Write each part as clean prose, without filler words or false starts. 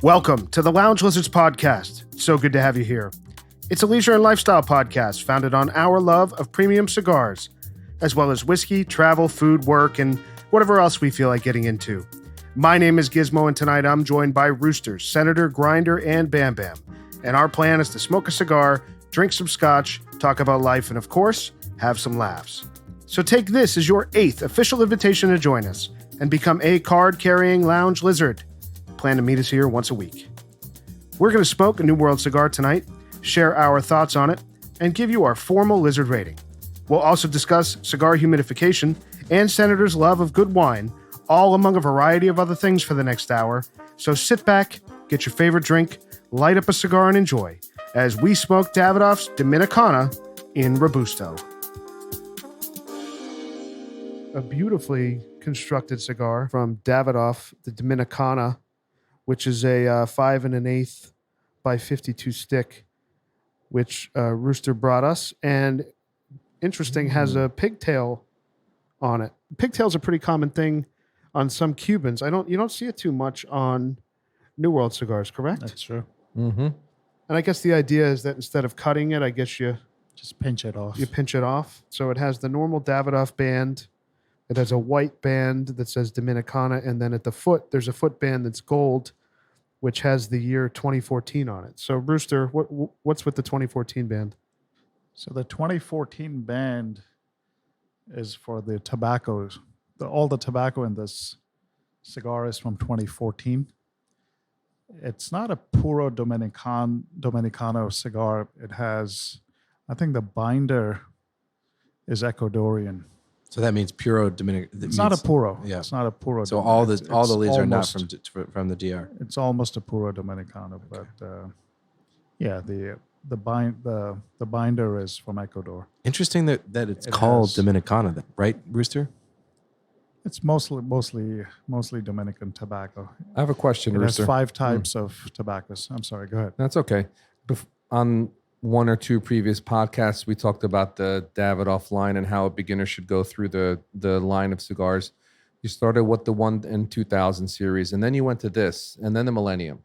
Welcome to the Lounge Lizards podcast. So good to have you here. It's a leisure and lifestyle podcast founded on our love of premium cigars, as well as whiskey, travel, food, work, and whatever else we feel like getting into. My name is Gizmo, and tonight I'm joined by Roosters, Senator, Grinder, and Bam Bam. And our plan is to smoke a cigar, drink some scotch, talk about life, and of course, have some laughs. So take this as your 8th official invitation to join us and become a card-carrying lounge lizard. Plan to meet us here once a week. We're going to smoke a New World cigar tonight, share our thoughts on it, and give you our formal lizard rating. We'll also discuss cigar humidification and Senator's love of good wine, all among a variety of other things for the next hour. So sit back, get your favorite drink, light up a cigar, and enjoy as we smoke Davidoff's Dominicana in Robusto. A beautifully constructed cigar from Davidoff, the Dominicana, which is a 5 1/8 by 52 stick, which Rooster brought us. And interesting, has a pigtail on it. Pigtail's a pretty common thing on some Cubans. You don't see it too much on New World cigars, correct? That's true. Mm-hmm. And I guess the idea is that instead of cutting it, I guess you just pinch it off. You pinch it off. So it has the normal Davidoff band. It has a white band that says Dominicana, and then at the foot, there's a foot band that's gold, which has the year 2014 on it. So, Rooster, what's with the 2014 band? So the 2014 band is for the tobaccos. All the tobacco in this cigar is from 2014. It's not a puro Dominicano cigar. It has, I think the binder is Ecuadorian. So that means puro Dominican. It's not a puro. Yeah. It's not a puro. So all the leaves are not from the DR. It's almost a puro Dominicano, but yeah, the binder is from Ecuador. Interesting that it's called Dominicana, then, right, Rooster? It's mostly Dominican tobacco. I have a question, It Rooster. has 5 types of tobaccos. I'm sorry, go ahead. That's okay. On one or two previous podcasts, we talked about the Davidoff line and how a beginner should go through the line of cigars. You started with the 1 and 2000 series, and then you went to this, and then the Millennium.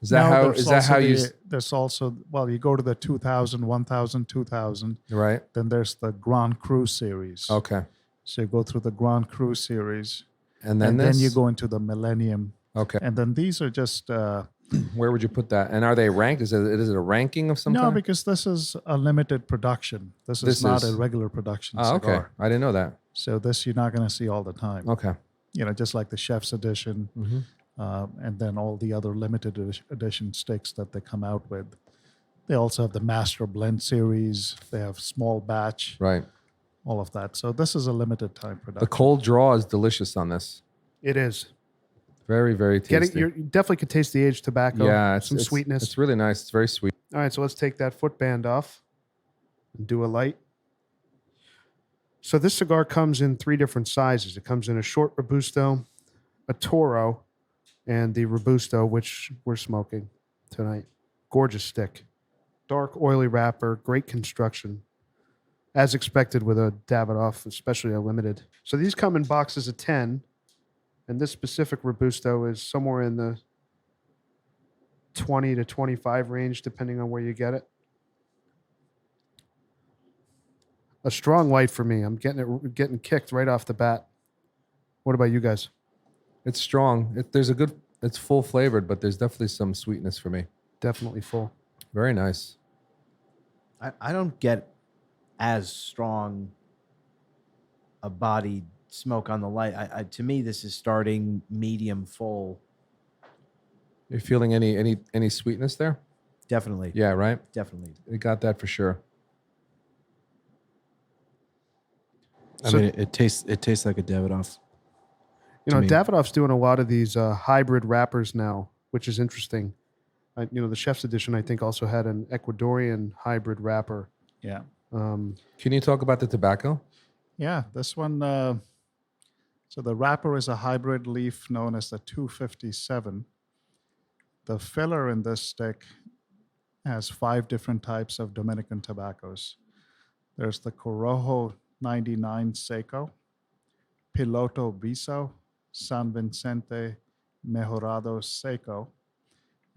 Is that how you? There's also, well, you go to the 2000, 1000, 2000. Right. Then there's the Grand Cru series. Okay. So you go through the Grand Cru series, and then you go into the Millennium. Okay. And then these are just. Where would you put that? And are they ranked? Is it a ranking of some kind? No, because this is a limited production. This is not a regular production cigar. Okay. I didn't know that. So this you're not going to see all the time. Okay. Just like the Chef's Edition, and then all the other limited edition sticks that they come out with. They also have the Master Blend series. They have small batch. Right. All of that. So this is a limited time production. The cold draw is delicious on this. It is. Very, very tasty. You definitely could taste the aged tobacco. Yeah, some sweetness. It's really nice. It's very sweet. All right, so let's take that foot band off and do a light. So this cigar comes in 3 different sizes. It comes in a short Robusto, a Toro, and the Robusto, which we're smoking tonight. Gorgeous stick. Dark, oily wrapper, great construction. As expected with a Davidoff, especially a limited. So these come in boxes of 10. And this specific Robusto is somewhere in the 20 to 25 range, depending on where you get it. A strong light for me. I'm getting kicked right off the bat. What about you guys? It's strong. It's full flavored, but there's definitely some sweetness for me. Definitely full. Very nice. I don't get as strong a bodied smoke on the light. To me, this is starting medium full. You're feeling any sweetness there? Definitely. Yeah, right? Definitely. We got that for sure. I mean, it tastes like a Davidoff. Davidoff's doing a lot of these hybrid wrappers now, which is interesting. The Chef's Edition, I think, also had an Ecuadorian hybrid wrapper. Yeah. Can you talk about the tobacco? Yeah, this one. So the wrapper is a hybrid leaf known as the 257. The filler in this stick has 5 different types of Dominican tobaccos. There's the Corojo 99 Seco, Piloto Viso, San Vicente Mejorado Seco,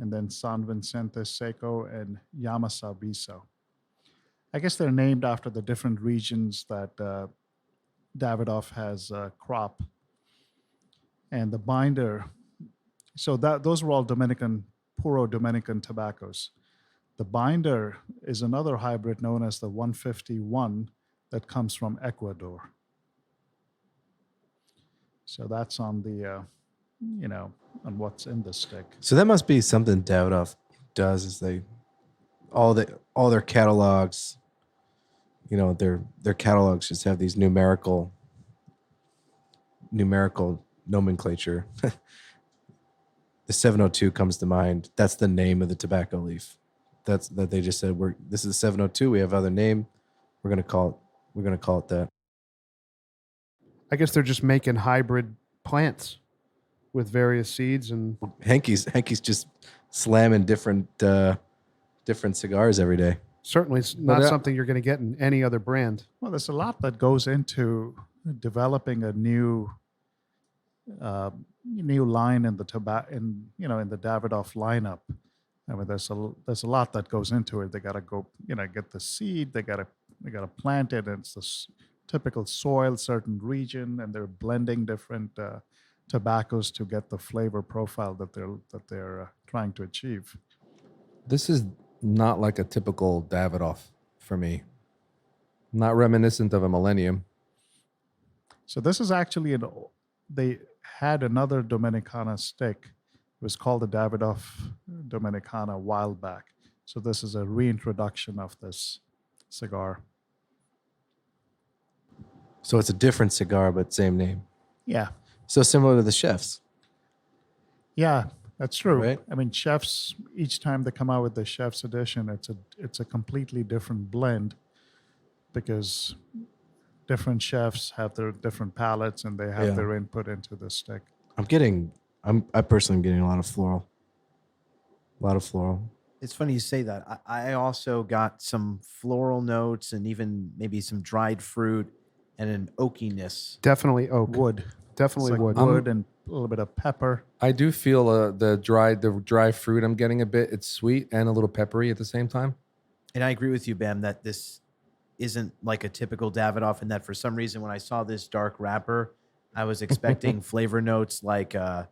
and then San Vicente Seco, and Yamasa Biso. I guess they're named after the different regions that Davidoff has crop. And the binder, so those were all Puro Dominican tobaccos. The binder is another hybrid known as the 151 that comes from Ecuador. So that's on the, on what's in the stick. So that must be something Davidoff does. Is all their catalogs, their catalogs just have these numerical nomenclature. The 702 comes to mind. That's the name of the tobacco leaf. That they just said this is the 702. We have other name. We're gonna call it that. I guess they're just making hybrid plants with various seeds and Henke's just slamming different cigars every day. certainly it's not something you're going to get in any other brand. Well, there's a lot that goes into developing a new line in the in the Davidoff lineup. I mean, there's a lot that goes into it. They got to go, get the seed. They got to plant it. And it's the typical soil, certain region, and they're blending different tobaccos to get the flavor profile that they're trying to achieve. This is not like a typical Davidoff for me. Not reminiscent of a Millennium. So this is actually they had another Dominicana stick. It was called the Davidoff Dominicana a while back. So this is a reintroduction of this cigar. So it's a different cigar, but same name. Yeah. So similar to the Chefs. Yeah, that's true. Right. I mean, Chefs, each time they come out with the Chef's edition, it's a completely different blend because different chefs have their different palates and they have their input into the stick. I personally am getting a lot of floral. It's funny you say that. I also got some floral notes and even maybe some dried fruit and an oakiness. Definitely oak. Wood. Definitely It's like wood. wood and a little bit of pepper. I do feel the dry fruit I'm getting a bit. It's sweet and a little peppery at the same time. And I agree with you, Bam, that this isn't like a typical Davidoff, and that for some reason when I saw this dark wrapper, I was expecting flavor notes like a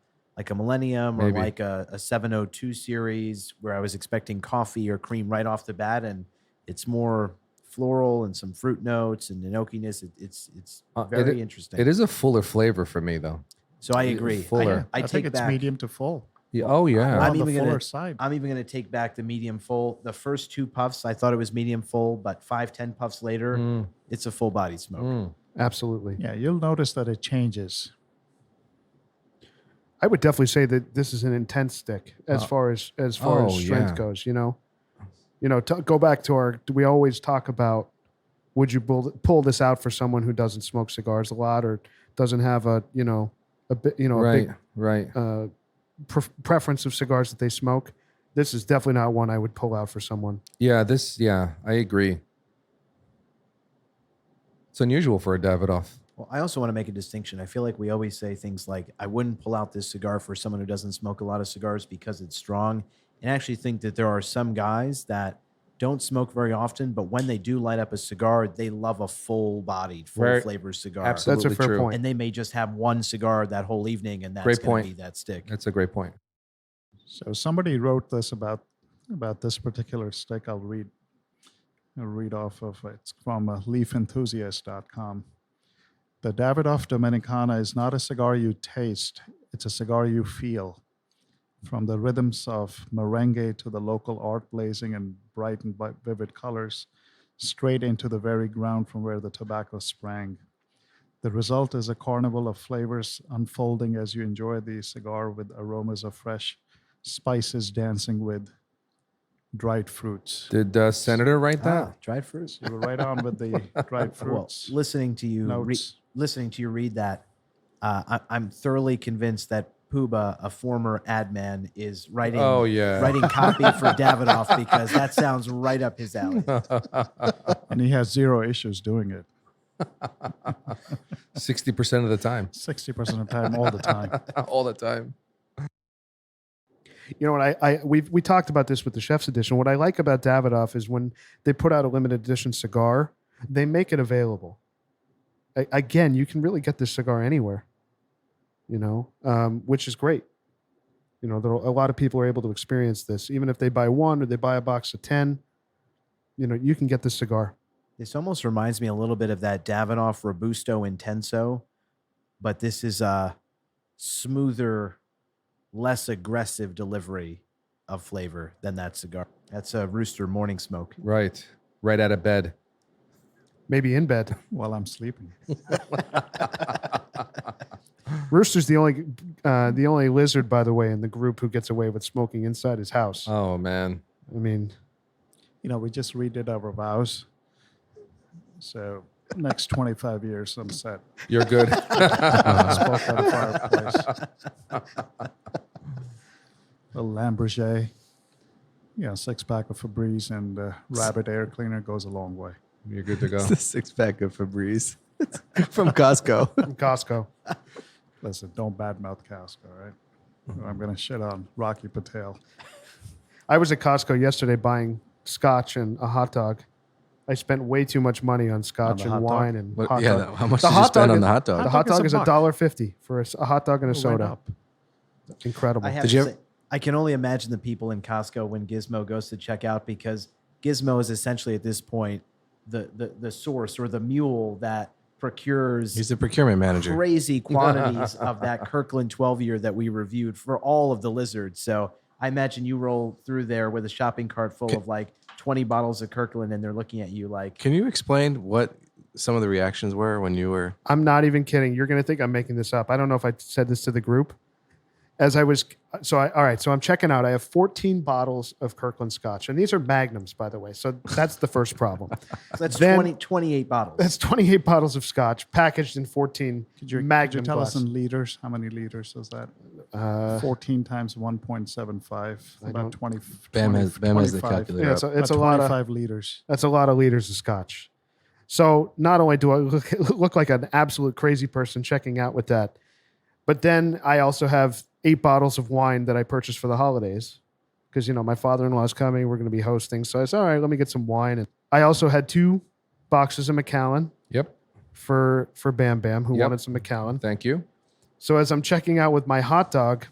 Millennium or Maybe. like a 702 series, where I was expecting coffee or cream right off the bat, and it's more floral and some fruit notes and an oakiness. It's very interesting. It is a fuller flavor for me, though. So I agree. Fuller. I think it's back, medium to full. Yeah. Oh, yeah. I'm On the even fuller gonna- side. I'm even going to take back the medium full. The first two puffs, I thought it was medium full, but 5-10 puffs later, it's a full body smoke. Absolutely. Yeah, you'll notice that it changes. I would definitely say that this is an intense stick as far as strength goes. Go back to we always talk about, would you pull this out for someone who doesn't smoke cigars a lot or doesn't have a big preference of cigars that they smoke? This is definitely not one I would pull out for someone. Yeah, I agree. It's unusual for a Davidoff. Well, I also want to make a distinction. I feel like we always say things like, I wouldn't pull out this cigar for someone who doesn't smoke a lot of cigars because it's strong. And I actually think that there are some guys that don't smoke very often, but when they do light up a cigar, they love a full-bodied, full-flavor cigar. Absolutely That's a fair true. point. And they may just have one cigar that whole evening, and that's going to be that stick. That's a great point. So somebody wrote this about this particular stick. I'll read off of it. It's from leafenthusiast.com. The Davidoff Dominicana is not a cigar you taste. It's a cigar you feel. From the rhythms of merengue to the local art blazing in bright and vivid colors, straight into the very ground from where the tobacco sprang. The result is a carnival of flavors unfolding as you enjoy the cigar with aromas of fresh spices dancing with dried fruits. Did Senator write that? Dried fruits. You were right on with the dried Well, fruits. listening to you read that, I'm thoroughly convinced that Puba, a former ad man, is writing copy for Davidoff, because that sounds right up his alley. And he has zero issues doing it. 60% of the time. 60% of the time, all the time. All the time. You know what? We talked about this with the Chef's Edition. What I like about Davidoff is when they put out a limited edition cigar, they make it available. Again, you can really get this cigar anywhere. You know, which is great. You know, a lot of people are able to experience this, even if they buy one or they buy a box of 10. You know, you can get this cigar. This almost reminds me a little bit of that Davidoff Robusto Intenso, but this is a smoother, less aggressive delivery of flavor than that cigar. That's a Rooster Morning Smoke. Right out of bed. Maybe in bed. While I'm sleeping. Rooster's the only lizard, by the way, in the group who gets away with smoking inside his house. Oh man. I mean, You know, we just redid our vows. So next 25 years, I'm set. You're good. Smoke by the fireplace. A Lamborghini. Yeah, 6-pack of Febreze and Rabbit air cleaner goes a long way. You're good to go. It's a 6-pack of Febreze from Costco. from Costco. Listen, don't badmouth Costco, all right? I'm going to shit on Rocky Patel. I was at Costco yesterday buying scotch and a hot dog. I spent way too much money on scotch On the and hot dog? wine and hot Yeah, dog. how much The did you hot spend dog on is- the hot dog? The Hot hot dog dog is is $1 $1.50 for a hot dog and a Went soda. up. Incredible. I have Did to you say, I can only imagine the people in Costco when Gizmo goes to check out, because Gizmo is essentially at this point the source or the mule that procures He's the procurement manager. crazy quantities of that Kirkland 12-year that we reviewed for all of the lizards. So I imagine you roll through there with a shopping cart full of like 20 bottles of Kirkland, and they're looking at you like, Can you explain what some of the reactions were when you were? I'm not even kidding. You're going to think I'm making this up. I don't know if I said this to the group. All right, so I'm checking out. I have 14 bottles of Kirkland Scotch, and these are magnums, by the way. So that's the first problem. that's Then- 28 bottles. That's 28 bottles of Scotch packaged in 14 Could you magnum tell us glass. in liters? How many liters is that? 14 times 1.75. About 20. Bam has the 25. calculator Yeah, up. it's a lot of 25 liters. That's a lot of liters of scotch. So not only do I look like an absolute crazy person checking out with that, but then I also have 8 bottles of wine that I purchased for the holidays because, you know, my father-in-law is coming. We're going to be hosting. So I said, all right, let me get some wine. And I also had 2 boxes of Macallan Yep. for Bam Bam, who Yep. wanted some Macallan. Thank you. So as I'm checking out with my hot dog,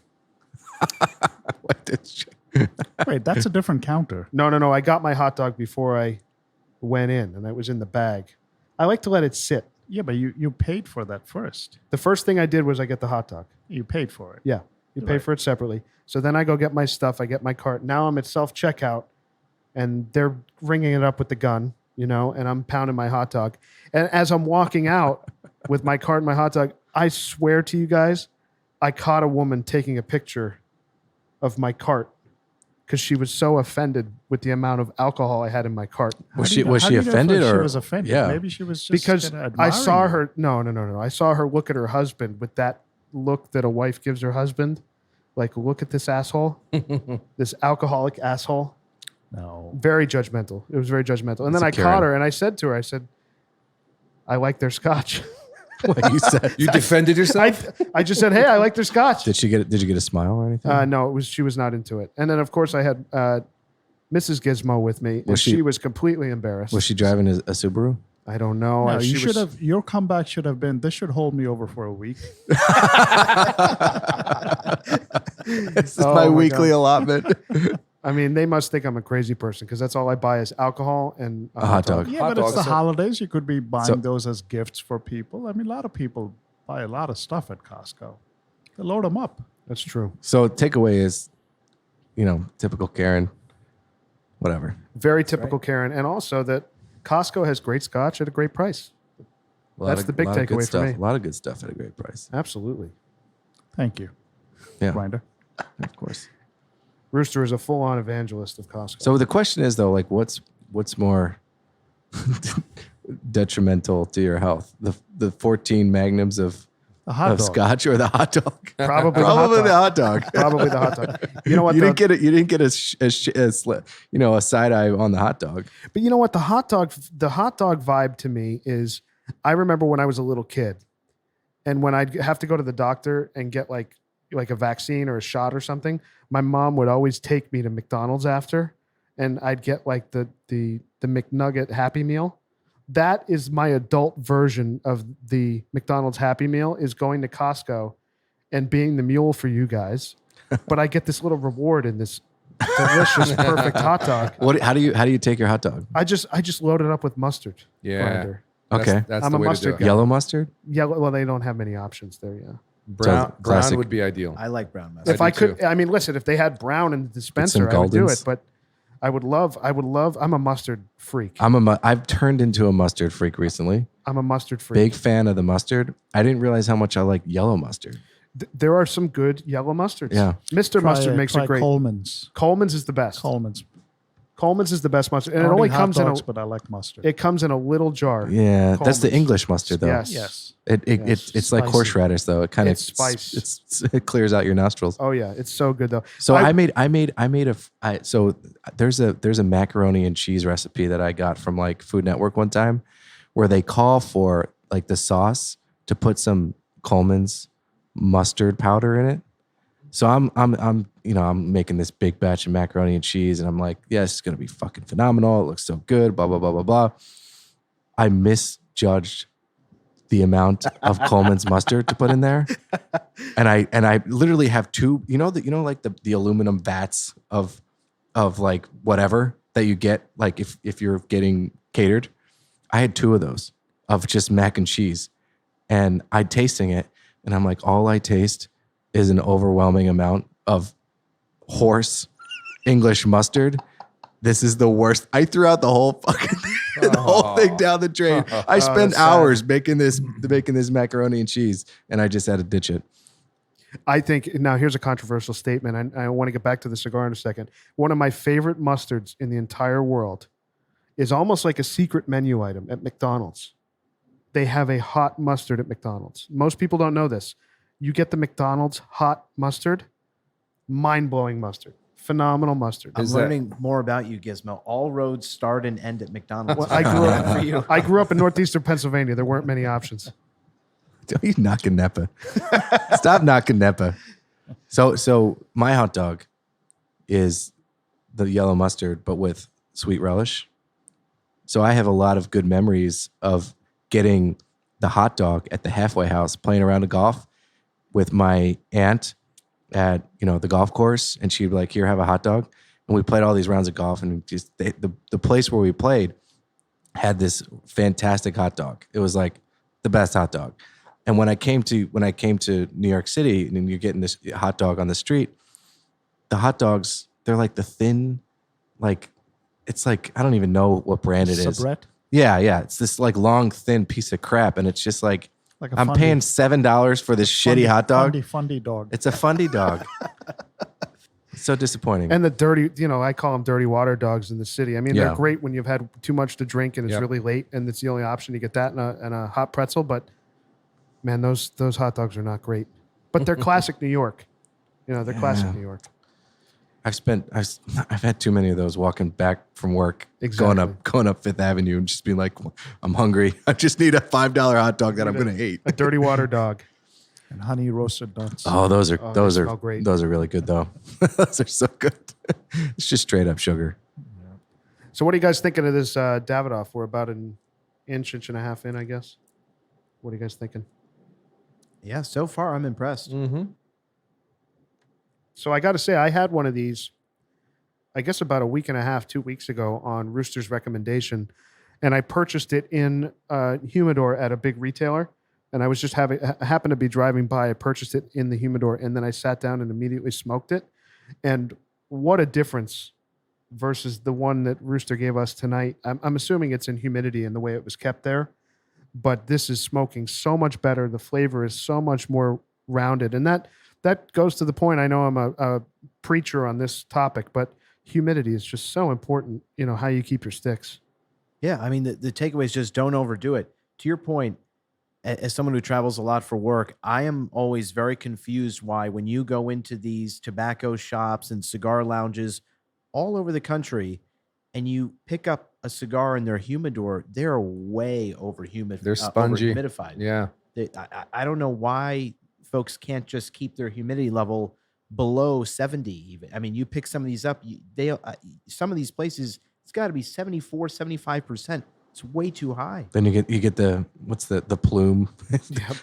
Wait, that's a different counter. no, I got my hot dog before I went in, and it was in the bag. I like to let it sit. Yeah, but you paid for that first. The first thing I did was I get the hot dog. You paid for it. Yeah, you pay Right. for it separately. So then I go get my stuff. I get my cart. Now I'm at self-checkout, and they're ringing it up with the gun, you know, and I'm pounding my hot dog. And as I'm walking out with my cart and my hot dog, I swear to you guys, I caught a woman taking a picture of my cart because she was so offended with the amount of alcohol I had in my cart. Was How do she you know- was how she do you know if offended she or was offended? Yeah. Maybe she was just Because kinda I admiring saw you. her. No. I saw her look at her husband with that look that a wife gives her husband. Like, look at this asshole, this alcoholic asshole. No. Very judgmental. It was very judgmental. And It's then a I Karen. caught her and I said to her, I said, I like their scotch. what you said? You defended yourself? I just said, hey, I like their scotch. Did you get a smile or anything? No, she was not into it. And then, of course, I had Mrs. Gizmo with me, and Was she she- was completely embarrassed. Was she driving a Subaru? I don't know. No, She you should was- have. Your comeback should have been. This should hold me over for a week. This is Oh my my weekly God. allotment. I mean, they must think I'm a crazy person because that's all I buy is alcohol and A hot dog. Yeah, Hot but it's the dogs. holidays. You could be buying So- those as gifts for people. I mean, a lot of people buy a lot of stuff at Costco. They load them up. That's true. So takeaway is, typical Karen. Whatever. Very typical Karen. And also that Costco has great scotch at a great price. That's the big lot of good takeaway for stuff. me. A lot of good stuff at a great price. Absolutely. Thank you, Yeah, Grinder. of course. Rooster is a full-on evangelist of Costco. So the question is though, like, what's more detrimental to your health? The 14 magnums of A hot dog. scotch or the hot dog? Probably Probably the the hot dog. Probably the hot dog. You know what? You though? didn't get a side eye on the hot dog. But you know what? The hot dog vibe to me is, I remember when I was a little kid and when I'd have to go to the doctor and get like like a vaccine or a shot or something, my mom would always take me to McDonald's after, and I'd get like the McNugget Happy Meal. That is my adult version of the McDonald's Happy Meal, is going to Costco and being the mule for you guys. But I get this little reward in this delicious, perfect hot dog. How do you take your hot dog? I just load it up with mustard. Grinder. Okay. That's I'm the a way mustard to do it. guy. Yellow mustard? Yellow. Well, they don't have many options there. Yeah. Brown classic. would be ideal. I like brown mustard. If I do could, I mean, listen, if they had brown in the dispenser, I would do it. But I would love. I'm a mustard freak. I've turned into a mustard freak recently. I'm a mustard freak. Big fan of the mustard. I didn't realize how much I like yellow mustard. There are some good yellow mustards. Yeah. Mr. Mustard makes it great. Coleman's. Coleman's is the best. Coleman's is the best mustard, and it only comes in a. But I like mustard. It comes in a little jar. Yeah, that's the Coleman's. English mustard though. Yes. It's like horseradish though. It kind of It's spice. it clears out your nostrils. Oh yeah, it's so good though. So there's a macaroni and cheese recipe that I got from like Food Network one time, where they call for like the sauce to put some Coleman's mustard powder in it. So I'm making this big batch of macaroni and cheese, and I'm like, yeah, it's gonna be fucking phenomenal. It looks so good. Blah blah blah blah blah. I misjudged the amount of Coleman's mustard to put in there, and I literally have two. Like the aluminum vats of like whatever that you get like if you're getting catered. I had two of those of just mac and cheese, and I'm tasting it, and I'm like, all I taste is an overwhelming amount of horse English mustard. This is the worst. I threw out the whole fucking the whole thing down the drain. I spent hours making this macaroni and cheese, and I just had to ditch it. I think now here's a controversial statement. I want to get back to the cigar in a second. One of my favorite mustards in the entire world is almost like a secret menu item at McDonald's. They have a hot mustard at McDonald's. Most people don't know this. You get the McDonald's hot mustard, mind-blowing mustard, phenomenal mustard. I'm learning more about you, Gizmo. All roads start and end at McDonald's. Well, I grew up in northeastern Pennsylvania. There weren't many options. Don't you knocking Nepa. Stop knocking Nepa. So my hot dog is the yellow mustard, but with sweet relish. So I have a lot of good memories of getting the hot dog at the halfway house, playing around a golf with my aunt at the golf course, and she'd be like, "Here, have a hot dog." And we played all these rounds of golf, and just the place where we played had this fantastic hot dog. It was like the best hot dog. And when I came to New York City, and you're getting this hot dog on the street, the hot dogs, they're like the thin, like it's like I don't even know what brand it is. Sabrett? Yeah. It's this like long, thin piece of crap, and it's just like I'm fundy, paying $7 for this shitty hot dog. Fundy dog. It's a fundy dog. It's so disappointing. And the dirty, I call them dirty water dogs in the city. I mean, they're great when you've had too much to drink and it's really late, and it's the only option. You get that and a hot pretzel, but man, those hot dogs are not great. But they're classic New York. They're classic New York. I've had too many of those walking back from work, Exactly. going up Fifth Avenue and just being like, I'm hungry. I just need a $5 hot dog that I'm going to eat. A dirty water dog. And honey roasted nuts. Oh, those they smell great. Those are really good though. Those are so good. It's just straight up sugar. So what are you guys thinking of this Davidoff? We're about an inch and a half in, I guess. What are you guys thinking? Yeah, so far I'm impressed. Mm-hmm. So I got to say, I had one of these, I guess about a week and a half, 2 weeks ago on Rooster's recommendation. And I purchased it in a humidor at a big retailer. And I was just happened to be driving by. I purchased it in the humidor, and then I sat down and immediately smoked it. And what a difference versus the one that Rooster gave us tonight. I'm assuming it's in humidity and the way it was kept there. But this is smoking so much better. The flavor is so much more rounded. And that goes to the point. I know I'm a preacher on this topic, but humidity is just so important, how you keep your sticks. Yeah, I mean, the takeaway is just don't overdo it. To your point, as someone who travels a lot for work, I am always very confused why when you go into these tobacco shops and cigar lounges all over the country and you pick up a cigar in their humidor, they're way over humid. They're spongy. Humidified. Yeah. I don't know why folks can't just keep their humidity level below 70 even. I mean, you pick some of these up, some of these places, it's got to be 74, 75%. It's way too high. Then you get the plume,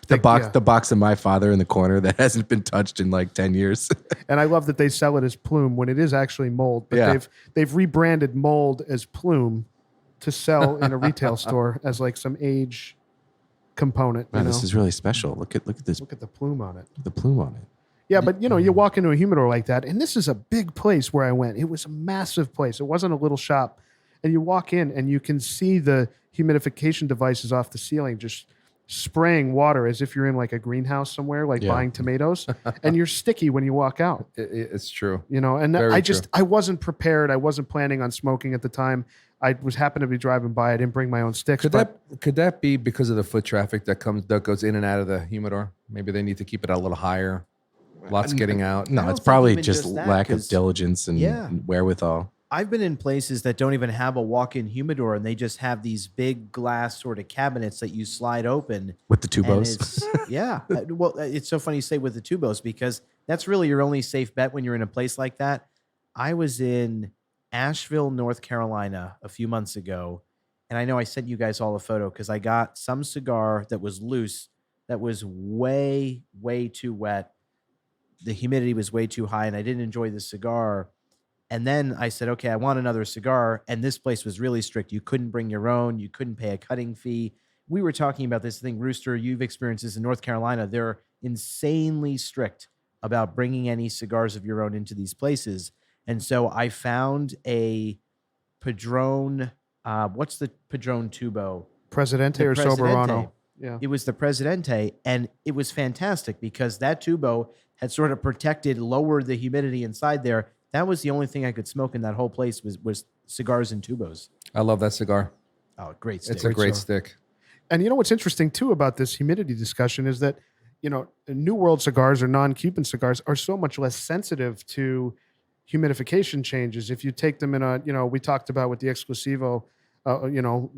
the the box of My Father in the corner that hasn't been touched in like 10 years. And I love that they sell it as plume when it is actually mold. But Yeah. they've rebranded mold as plume to sell in a retail store as like some age component. Man, this is really special. Look at this. Look at the plume on it. The plume on it. Yeah, but you walk into a humidor like that, and this is a big place where I went. It was a massive place. It wasn't a little shop. And you walk in and you can see the humidification devices off the ceiling just spraying water as if you're in like a greenhouse somewhere, like buying tomatoes, and you're sticky when you walk out. It's true. And Very I wasn't prepared. I wasn't planning on smoking at the time. I was happened to be driving by. I didn't bring my own sticks. Could that be because of the foot traffic that goes in and out of the humidor? Maybe they need to keep it a little higher. Lots getting out. No, don't it's think probably even just just that, lack of 'cause- diligence and wherewithal. I've been in places that don't even have a walk-in humidor, and they just have these big glass sort of cabinets that you slide open. With the And tubos. it's- yeah. Well, it's so funny you say with the tubos because that's really your only safe bet when you're in a place like that. I was in Asheville, North Carolina a few months ago, and I know I sent you guys all a photo because I got some cigar that was loose, that was way, way too wet. The humidity was way too high, and I didn't enjoy the cigar. And then I said, okay, I want another cigar. And this place was really strict. You couldn't bring your own. You couldn't pay a cutting fee. We were talking about this thing, Rooster. You've experienced this in North Carolina. They're insanely strict about bringing any cigars of your own into these places. And so I found a Padron. What's the Padron Tubo? Presidente The or Presidente. Soberano? Yeah. It was the Presidente, and it was fantastic because that tubo had sort of protected, lowered the humidity inside there. That was the only thing I could smoke in that whole place was cigars and tubos. I love that cigar. Oh, great stick. It's a great stick. And what's interesting too about this humidity discussion is that, New World cigars or non-Cuban cigars are so much less sensitive to humidification changes. If you take them in we talked about with the Exclusivo,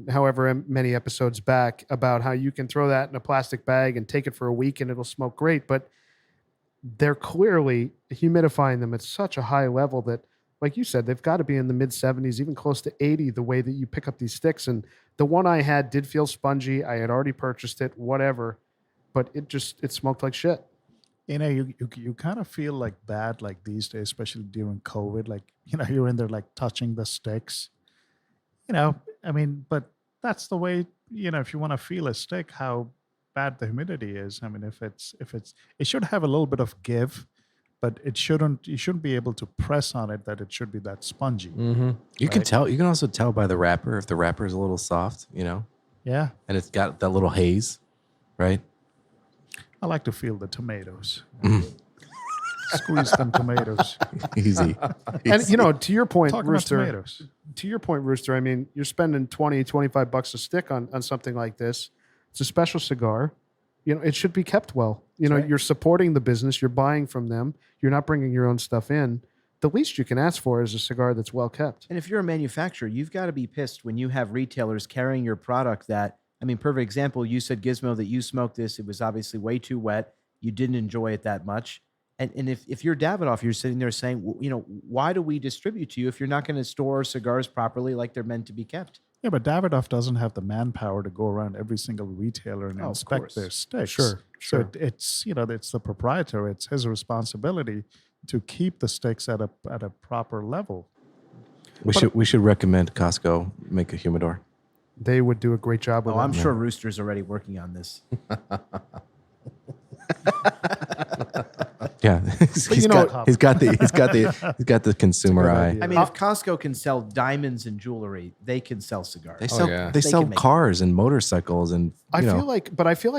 however many episodes back about how you can throw that in a plastic bag and take it for a week and it'll smoke great. But they're clearly humidifying them at such a high level that, like you said, they've got to be in the mid 70s, even close to 80, the way that you pick up these sticks. And the one I had did feel spongy. I had already purchased it, whatever, but it smoked like shit. You kind of feel like bad like these days, especially during COVID. Like, you're in there like touching the sticks. But that's the way, if you want to feel a stick, how bad the humidity is. I mean, it should have a little bit of give, but you shouldn't be able to press on it that it should be that spongy. Mm-hmm. You can tell. You can also tell by the wrapper if the wrapper is a little soft, Yeah. and it's got that little haze, right? I like to feel the tomatoes. Squeeze them tomatoes. Easy. And to your point, Talking about Rooster, tomatoes. I mean, you're spending $20-$25 a stick on something like this. It's a special cigar. It should be kept well. right. You're supporting the business. You're buying from them. You're not bringing your own stuff in. The least you can ask for is a cigar that's well kept. And if you're a manufacturer, you've got to be pissed when you have retailers carrying your product perfect example, you said, Gizmo, that you smoked this. It was obviously way too wet. You didn't enjoy it that much. And if you're Davidoff, you're sitting there saying, why do we distribute to you if you're not going to store cigars properly like they're meant to be kept? Yeah, but Davidoff doesn't have the manpower to go around every single retailer and Oh, of inspect course. their sticks. Sure. So it's it's the proprietor. It's his responsibility to keep the sticks at a proper level. We should recommend Costco make a humidor. They would do a great job with Oh, it. I'm sure Rooster's already working on this. Yeah, he's got the consumer eye. idea. I mean, if Costco can sell diamonds and jewelry, they can sell cigars. They sell yeah. they They sell can make it. cars and motorcycles and I feel like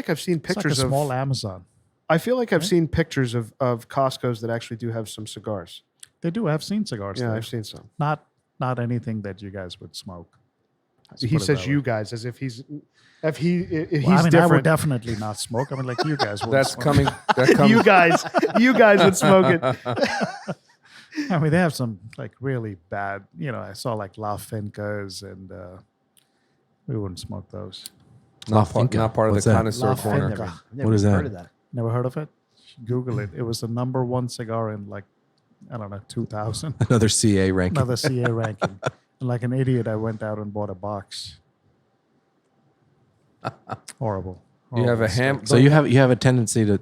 I've seen It's like pictures a of. small Amazon. I feel like I've seen pictures of Costco's that actually do have some cigars. They do have seen cigars. Yeah, there. I've seen some. Not anything that you guys would smoke. Let's He put it says that you way. guys as if he's Well, he's I would different. definitely not smoke. I mean, like you guys would. That's smoke. coming. That comes. you guys would smoke it. I mean, they have some like really bad. I saw like La Fincas, and we wouldn't smoke those. La Not part of Finca. the What's that? connoisseur La corner. Finca. Never What is even that? heard of that. Never heard of it? Google it. It was the number one cigar in like, I don't know, 2000. Another CA ranking. Another CA ranking. And like an idiot, I went out and bought a box. Horrible. You have a Horrible ham. So you have a tendency to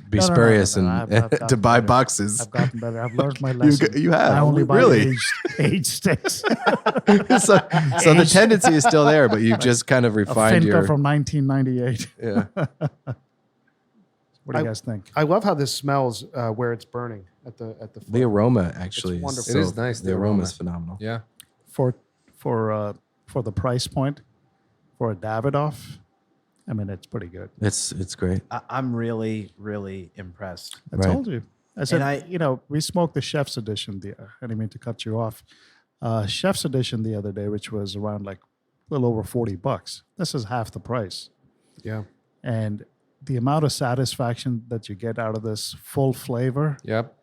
be No, no, no, spurious no, no. and I've to gotten buy better. boxes. I've gotten better. I've learned my lesson. You have I only buy really. aged sticks. so the tendency is still there, but you've just kind of A refined Finca your. from 1998. Yeah. What do you guys think? I love how this smells where it's burning at the The flame. aroma actually wonderful. is It is nice, The the aroma aroma. is phenomenal. Yeah. For the price point, for a Davidoff, I mean, it's pretty good. It's great. I'm really, really impressed. I Right. told you. I said, I- we smoked the Chef's Edition. I didn't mean to cut you off. Chef's Edition the other day, which was around like a little over $40. This is half the price. Yeah. And the amount of satisfaction that you get out of this full flavor, Yep.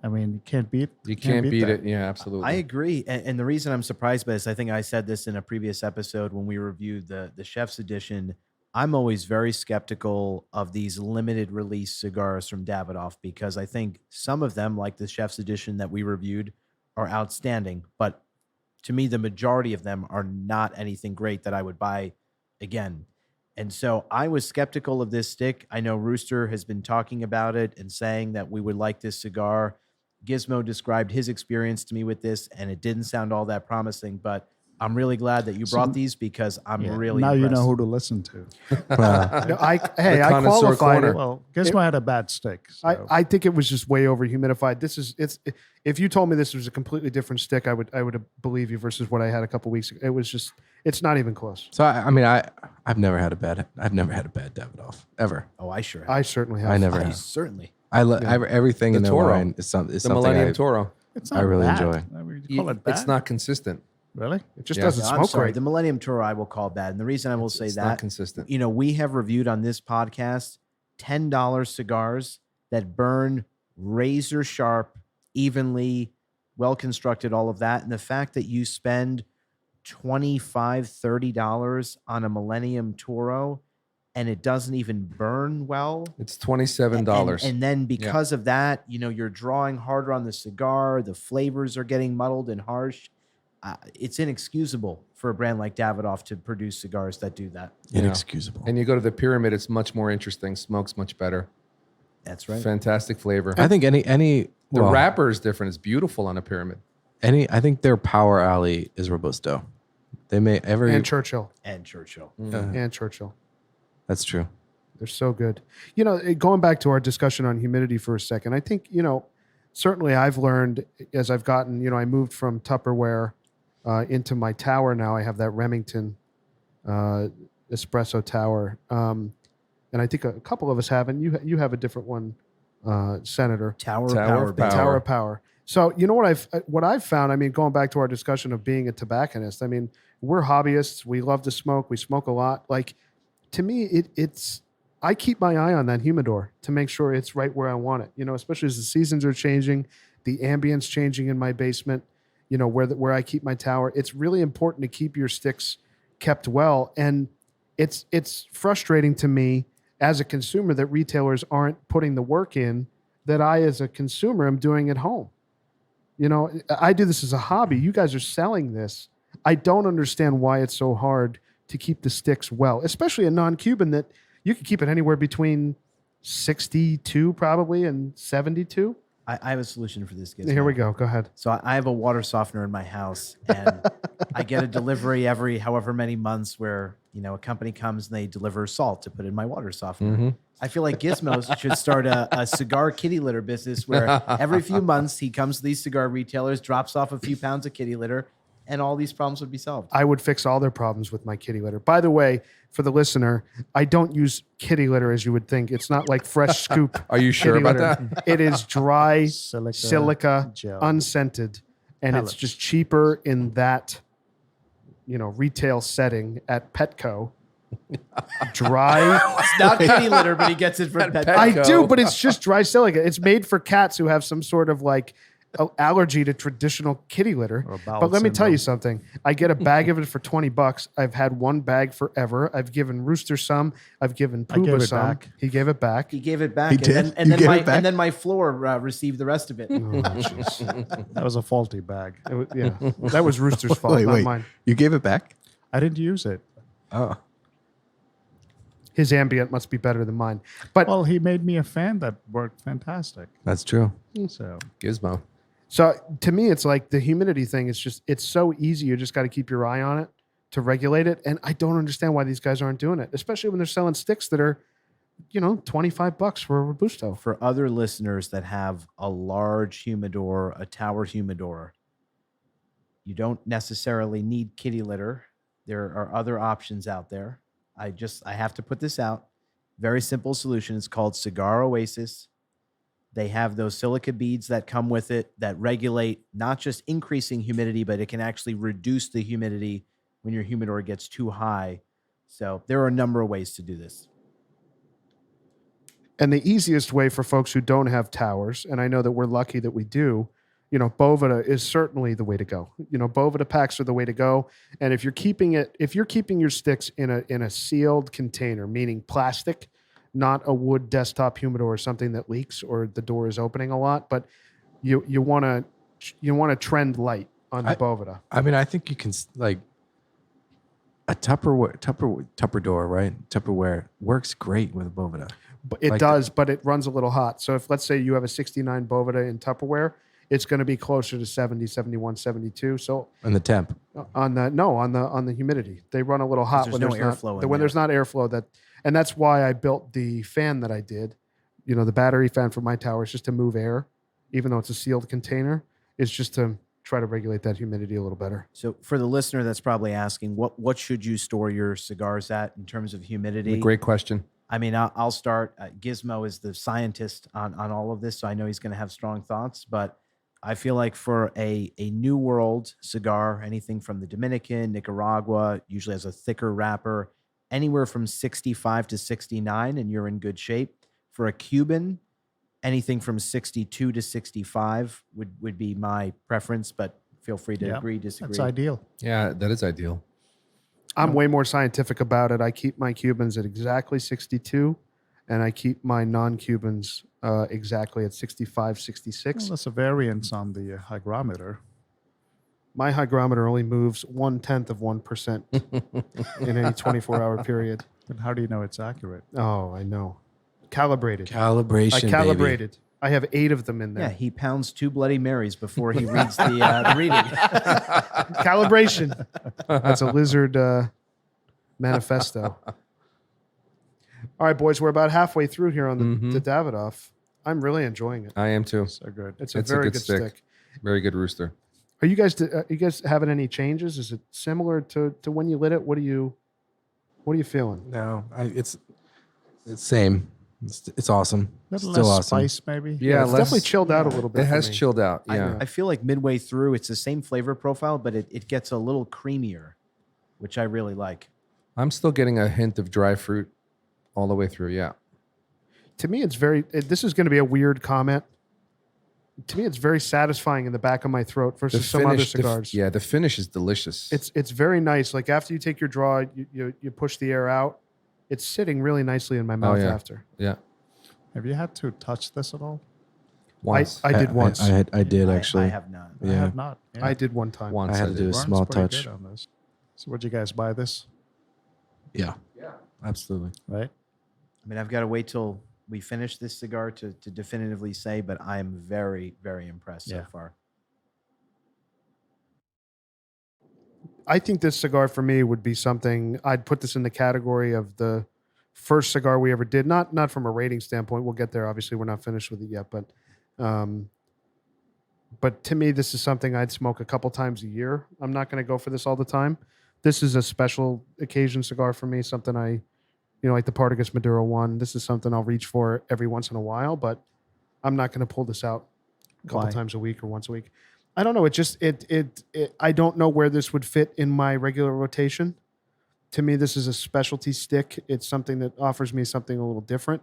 I mean, you can't beat. You can't beat that. it. Yeah, absolutely. I agree. And the reason I'm surprised by this, I think I said this in a previous episode when we reviewed the Chef's Edition. I'm always very skeptical of these limited release cigars from Davidoff because I think some of them, like the Chef's Edition that we reviewed, are outstanding. But to me, the majority of them are not anything great that I would buy again. And so I was skeptical of this stick. I know Rooster has been talking about it and saying that we would like this cigar. Gizmo described his experience to me with this, and it didn't sound all that promising. But I'm really glad that you brought these because I'm really now impressed. you know who to listen to. No, I connoisseur qualified corner. it. Well, Gizmo had a bad stick. So. I think it was just way over humidified. If you told me this was a completely different stick, I would believe you versus what I had a couple weeks ago. It was just, it's not even close. So I've never had a bad Davidoff ever. Oh, I sure have. I certainly have. I never I have. certainly. Everything The in their Toro. wine is the something Millennium I, Toro. It's I really bad. enjoy. I mean, you call it bad? It's not consistent. Really? It just Yeah. doesn't No, I'm smoke sorry. right. The Millennium Toro I will call bad. And the reason I will say It's that, not consistent. we have reviewed on this podcast $10 cigars that burn razor sharp, evenly, well constructed, all of that. And the fact that you spend $25, $30 on a Millennium Toro and it doesn't even burn well. It's $27. And then because of that, you're drawing harder on the cigar. The flavors are getting muddled and harsh. It's inexcusable for a brand like Davidoff to produce cigars that do that. Inexcusable. And you go to the Pyramid, it's much more interesting. Smokes much better. That's right. Fantastic flavor. I think any The wrapper is different. It's beautiful on a Pyramid. I think their power alley is robusto. They may And Churchill. And Churchill. And Churchill. That's true. They're so good. Going back to our discussion on humidity for a second, I think, certainly I've learned as I've gotten, I moved from Tupperware into my tower now. I have that Remington espresso tower. And I think a couple of us have, and you have a different one, Senator. Tower Tower Power. of baby. Power. Tower of Power. So you know what I've found. I mean, going back to our discussion of being a tobacconist. I mean, we're hobbyists. We love to smoke. We smoke a lot. Like, to me, it's. I keep my eye on that humidor to make sure it's right where I want it. Especially as the seasons are changing, the ambience changing in my basement. Where I keep my tower. It's really important to keep your sticks kept well, and it's frustrating to me as a consumer that retailers aren't putting the work in that I, as a consumer, am doing at home. I do this as a hobby. You guys are selling this. I don't understand why it's so hard to keep the sticks well, especially a non-Cuban that you can keep it anywhere between 62 probably and 72. I have a solution for this. Here we go. Go ahead. So I have a water softener in my house, and I get a delivery every however many months where, a company comes and they deliver salt to put in my water softener. I feel like Gizmos should start a cigar kitty litter business where every few months he comes to these cigar retailers, drops off a few pounds of kitty litter, and all these problems would be solved. I would fix all their problems with my kitty litter. By the way, for the listener, I don't use kitty litter as you would think. It's not like fresh scoop. Are you sure kitty about litter. that? It is dry Silica silica, gel. unscented, and Pellets. it's just cheaper in that, retail setting at Petco. Dry. It's not kitty litter, but he gets it from Petco. I do, but it's just dry silica. It's made for cats who have some sort of like allergy to traditional kitty litter. Or bowel But let me tell you syndrome. something. I get a bag of it for $20. I've had one bag forever. I've given Rooster some. I've given I gave Pooba it some. back. He gave it back. He gave it back, He and did? then You and then gave my it back? and then my floor received the rest of it. Oh, jeez. That was a faulty bag. Yeah, that was Rooster's fault, Wait, not wait. mine. You gave it back? I didn't use it. Oh. His ambient must be better than mine. But Well, he made me a fan that worked fantastic. That's true. So Gizmo. so to me, it's like the humidity thing is just, it's so easy. You just got to keep your eye on it to regulate it. And I don't understand why these guys aren't doing it, especially when they're selling sticks that are, $25 for a Robusto. For other listeners that have a large humidor, a tower humidor, you don't necessarily need kitty litter. There are other options out there. I have to put this out. Very simple solution. It's called Cigar Oasis. They have those silica beads that come with it that regulate not just increasing humidity, but it can actually reduce the humidity when your humidor gets too high. So there are a number of ways to do this. And the easiest way for folks who don't have towers, and I know that we're lucky that we do, Boveda is certainly the way to go. Boveda packs are the way to go. And if you're keeping your sticks in a sealed container, meaning plastic, not a wood desktop humidor or something that leaks or the door is opening a lot, but you want to trend light on the Boveda. I mean, I think you can like a Tupperware, right? Tupperware works great with a Boveda. But it Like does, but it runs a little hot. So if let's say you have a 69 Boveda in Tupperware, it's going to be closer to 70, 71, 72. So And the temp. on the humidity, they run a little hot there's when no there's airflow not in when there. there's not airflow. And that's why I built the fan that I did. The battery fan for my tower is just to move air, even though it's a sealed container. It's just to try to regulate that humidity a little better. So for the listener that's probably asking, what should you store your cigars at in terms of humidity? Great question. I mean, I'll start. Gizmo is the scientist on all of this, so I know he's going to have strong thoughts. But I feel like for a New World cigar, anything from the Dominican, Nicaragua, usually has a thicker wrapper, anywhere from 65 to 69, and you're in good shape. For a Cuban, anything from 62 to 65 would be my preference, but feel free to agree, disagree. that's ideal. Yeah, that is ideal. I'm way more scientific about it. I keep my Cubans at exactly 62, and I keep my non-Cubans exactly at 65, 66. Well, that's a variance on the hygrometer. My hygrometer only moves 1/10 of 1% in any 24-hour period. Then how do you know it's accurate? Oh, I know. Calibrated. Calibration. I calibrated. I have 8 of them in Yeah, there. he pounds 2 Bloody Marys before he reads the reading. Calibration. That's a lizard manifesto. All right, boys, we're about halfway through here on the Davidoff. I'm really enjoying it. I am too. So good. It's a very good stick. Very good rooster. Are you guys having any changes? Is it similar to when you lit it? What are you feeling? No, it's same. It's awesome. A little Still less awesome. spice, maybe. Yeah, It's less- definitely chilled out a little bit. It for has me. chilled out. Yeah. I feel like midway through, it's the same flavor profile, but it gets a little creamier, which I really like. I'm still getting a hint of dry fruit all the way through. Yeah. To me, this is going to be a weird comment. To me, it's very satisfying in the back of my throat versus some other cigars. The finish is delicious. It's very nice. Like after you take your draw, you push the air out. It's sitting really nicely in my mouth yeah. after. Yeah. Have you had to touch this at all? Once. I did once. I did actually. I have not. I Yeah. have not. Yeah. I did one time. Once I had to do a Warren's small pretty touch. good on this. So would you guys buy this? Yeah. Absolutely. Right? I mean, I've got to wait till we finish this cigar to definitively say, but I'm very, very impressed so Yeah. far. I think this cigar for me would be something I'd put this in the category of the first cigar we ever did. Not from a rating standpoint. We'll get there. Obviously, we're not finished with it yet, but to me, this is something I'd smoke a couple times a year. I'm not going to go for this all the time. This is a special occasion cigar for me. Something like the Partagas Maduro one. This is something I'll reach for every once in a while, but I'm not going to pull this out a couple Why? times a week or once a week. I don't know. It just I don't know where this would fit in my regular rotation. To me, this is a specialty stick. It's something that offers me something a little different.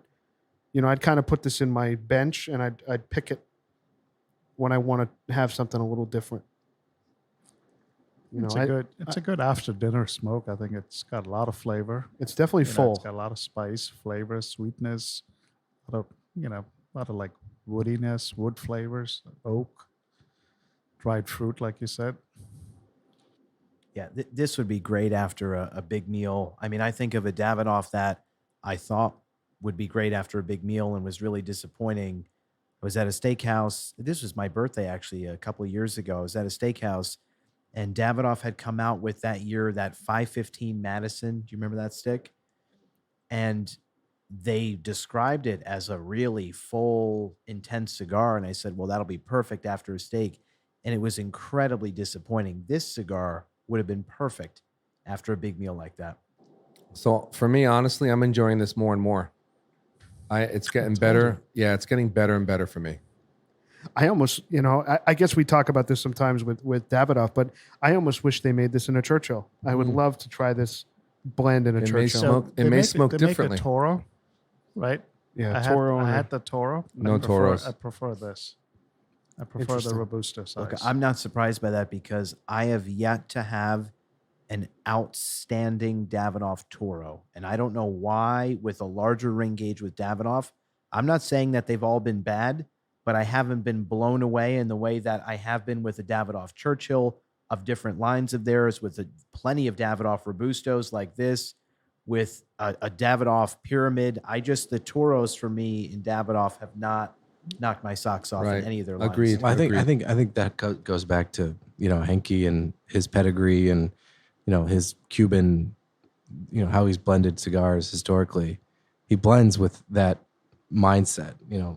I'd kind of put this in my bench and I'd pick it when I want to have something a little different. You It's know, a good after dinner smoke. I think it's got a lot of flavor. it's definitely You know, full. it's got a lot of spice, flavor, sweetness, a lot of a lot of like woodiness, wood flavors, oak, dried fruit, like you said. Yeah, this would be great after a big meal. I mean, I think of a Davidoff that I thought would be great after a big meal and was really disappointing. I was at a steakhouse. This was my birthday, actually, a couple of years ago. I was at a steakhouse, and Davidoff had come out with that year that 515 Madison. Do you remember that stick? And they described it as a really full, intense cigar. And I said, well, that'll be perfect after a steak. And it was incredibly disappointing. This cigar would have been perfect after a big meal like that. So for me, honestly, I'm enjoying this more and more. It's getting better. Yeah, it's getting better and better for me. I almost, I guess we talk about this sometimes with Davidoff, but I almost wish they made this in a Churchill. I would love to try this blend in a It may Churchill. smoke. It may smoke differently. Make a Toro, right? Yeah, I Toro. I had the Toro. No Toros. I prefer this. I prefer the Interesting. Robusto size. Look, I'm not surprised by that because I have yet to have an outstanding Davidoff Toro. And I don't know why, with a larger ring gauge with Davidoff, I'm not saying that they've all been bad, but I haven't been blown away in the way that I have been with a Davidoff Churchill of different lines of theirs, with plenty of Davidoff Robustos like this, with a Davidoff Pyramid. The Toros for me in Davidoff have not knocked my socks off Right. in any of their lines. Agreed. Well, I think that goes back to Henke and his pedigree and his Cuban, how he's blended cigars historically. He blends with that mindset.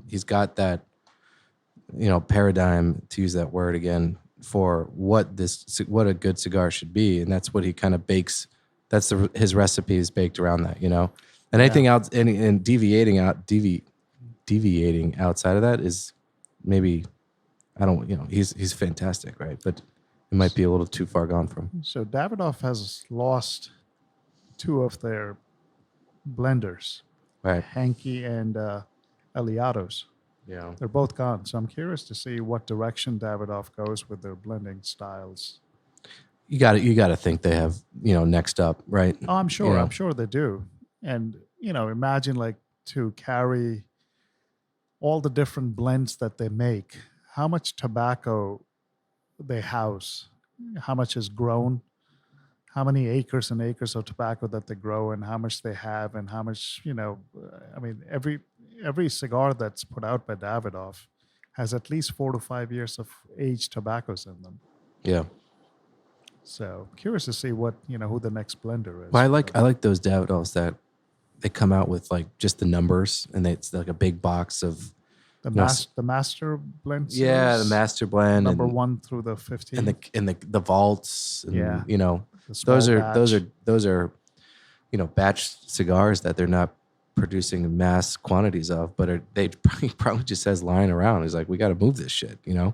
He's got that paradigm, to use that word again, for what a good cigar should be, and that's what he kind of bakes. That's his recipe is baked around that. And anything else and deviating outside of that is maybe he's fantastic, right? But it might be a little too far gone from. So Davidoff has lost two of their blenders, Right. Henke and Aliados. Yeah. They're both gone. So I'm curious to see what direction Davidoff goes with their blending styles. You got to think they have next up, right? Oh, I'm sure. Yeah. I'm sure they do. And imagine like to carry all the different blends that they make, how much tobacco they house, how much is grown, how many acres and acres of tobacco that they grow, and how much they have, and how much every cigar that's put out by Davidoff has at least 4 to 5 years of aged tobaccos in them. Yeah. So curious to see what who the next blender is. Well, I like those Davidoffs that they come out with like just the numbers, and it's like a big box of the master blend. yeah, the series, master blend, number and, 1 through the 15, and the vaults, and, Yeah. the small those batch. are batch cigars that they're not producing mass quantities of, but they probably just has lying around. It's like, we got to move this shit, Yeah,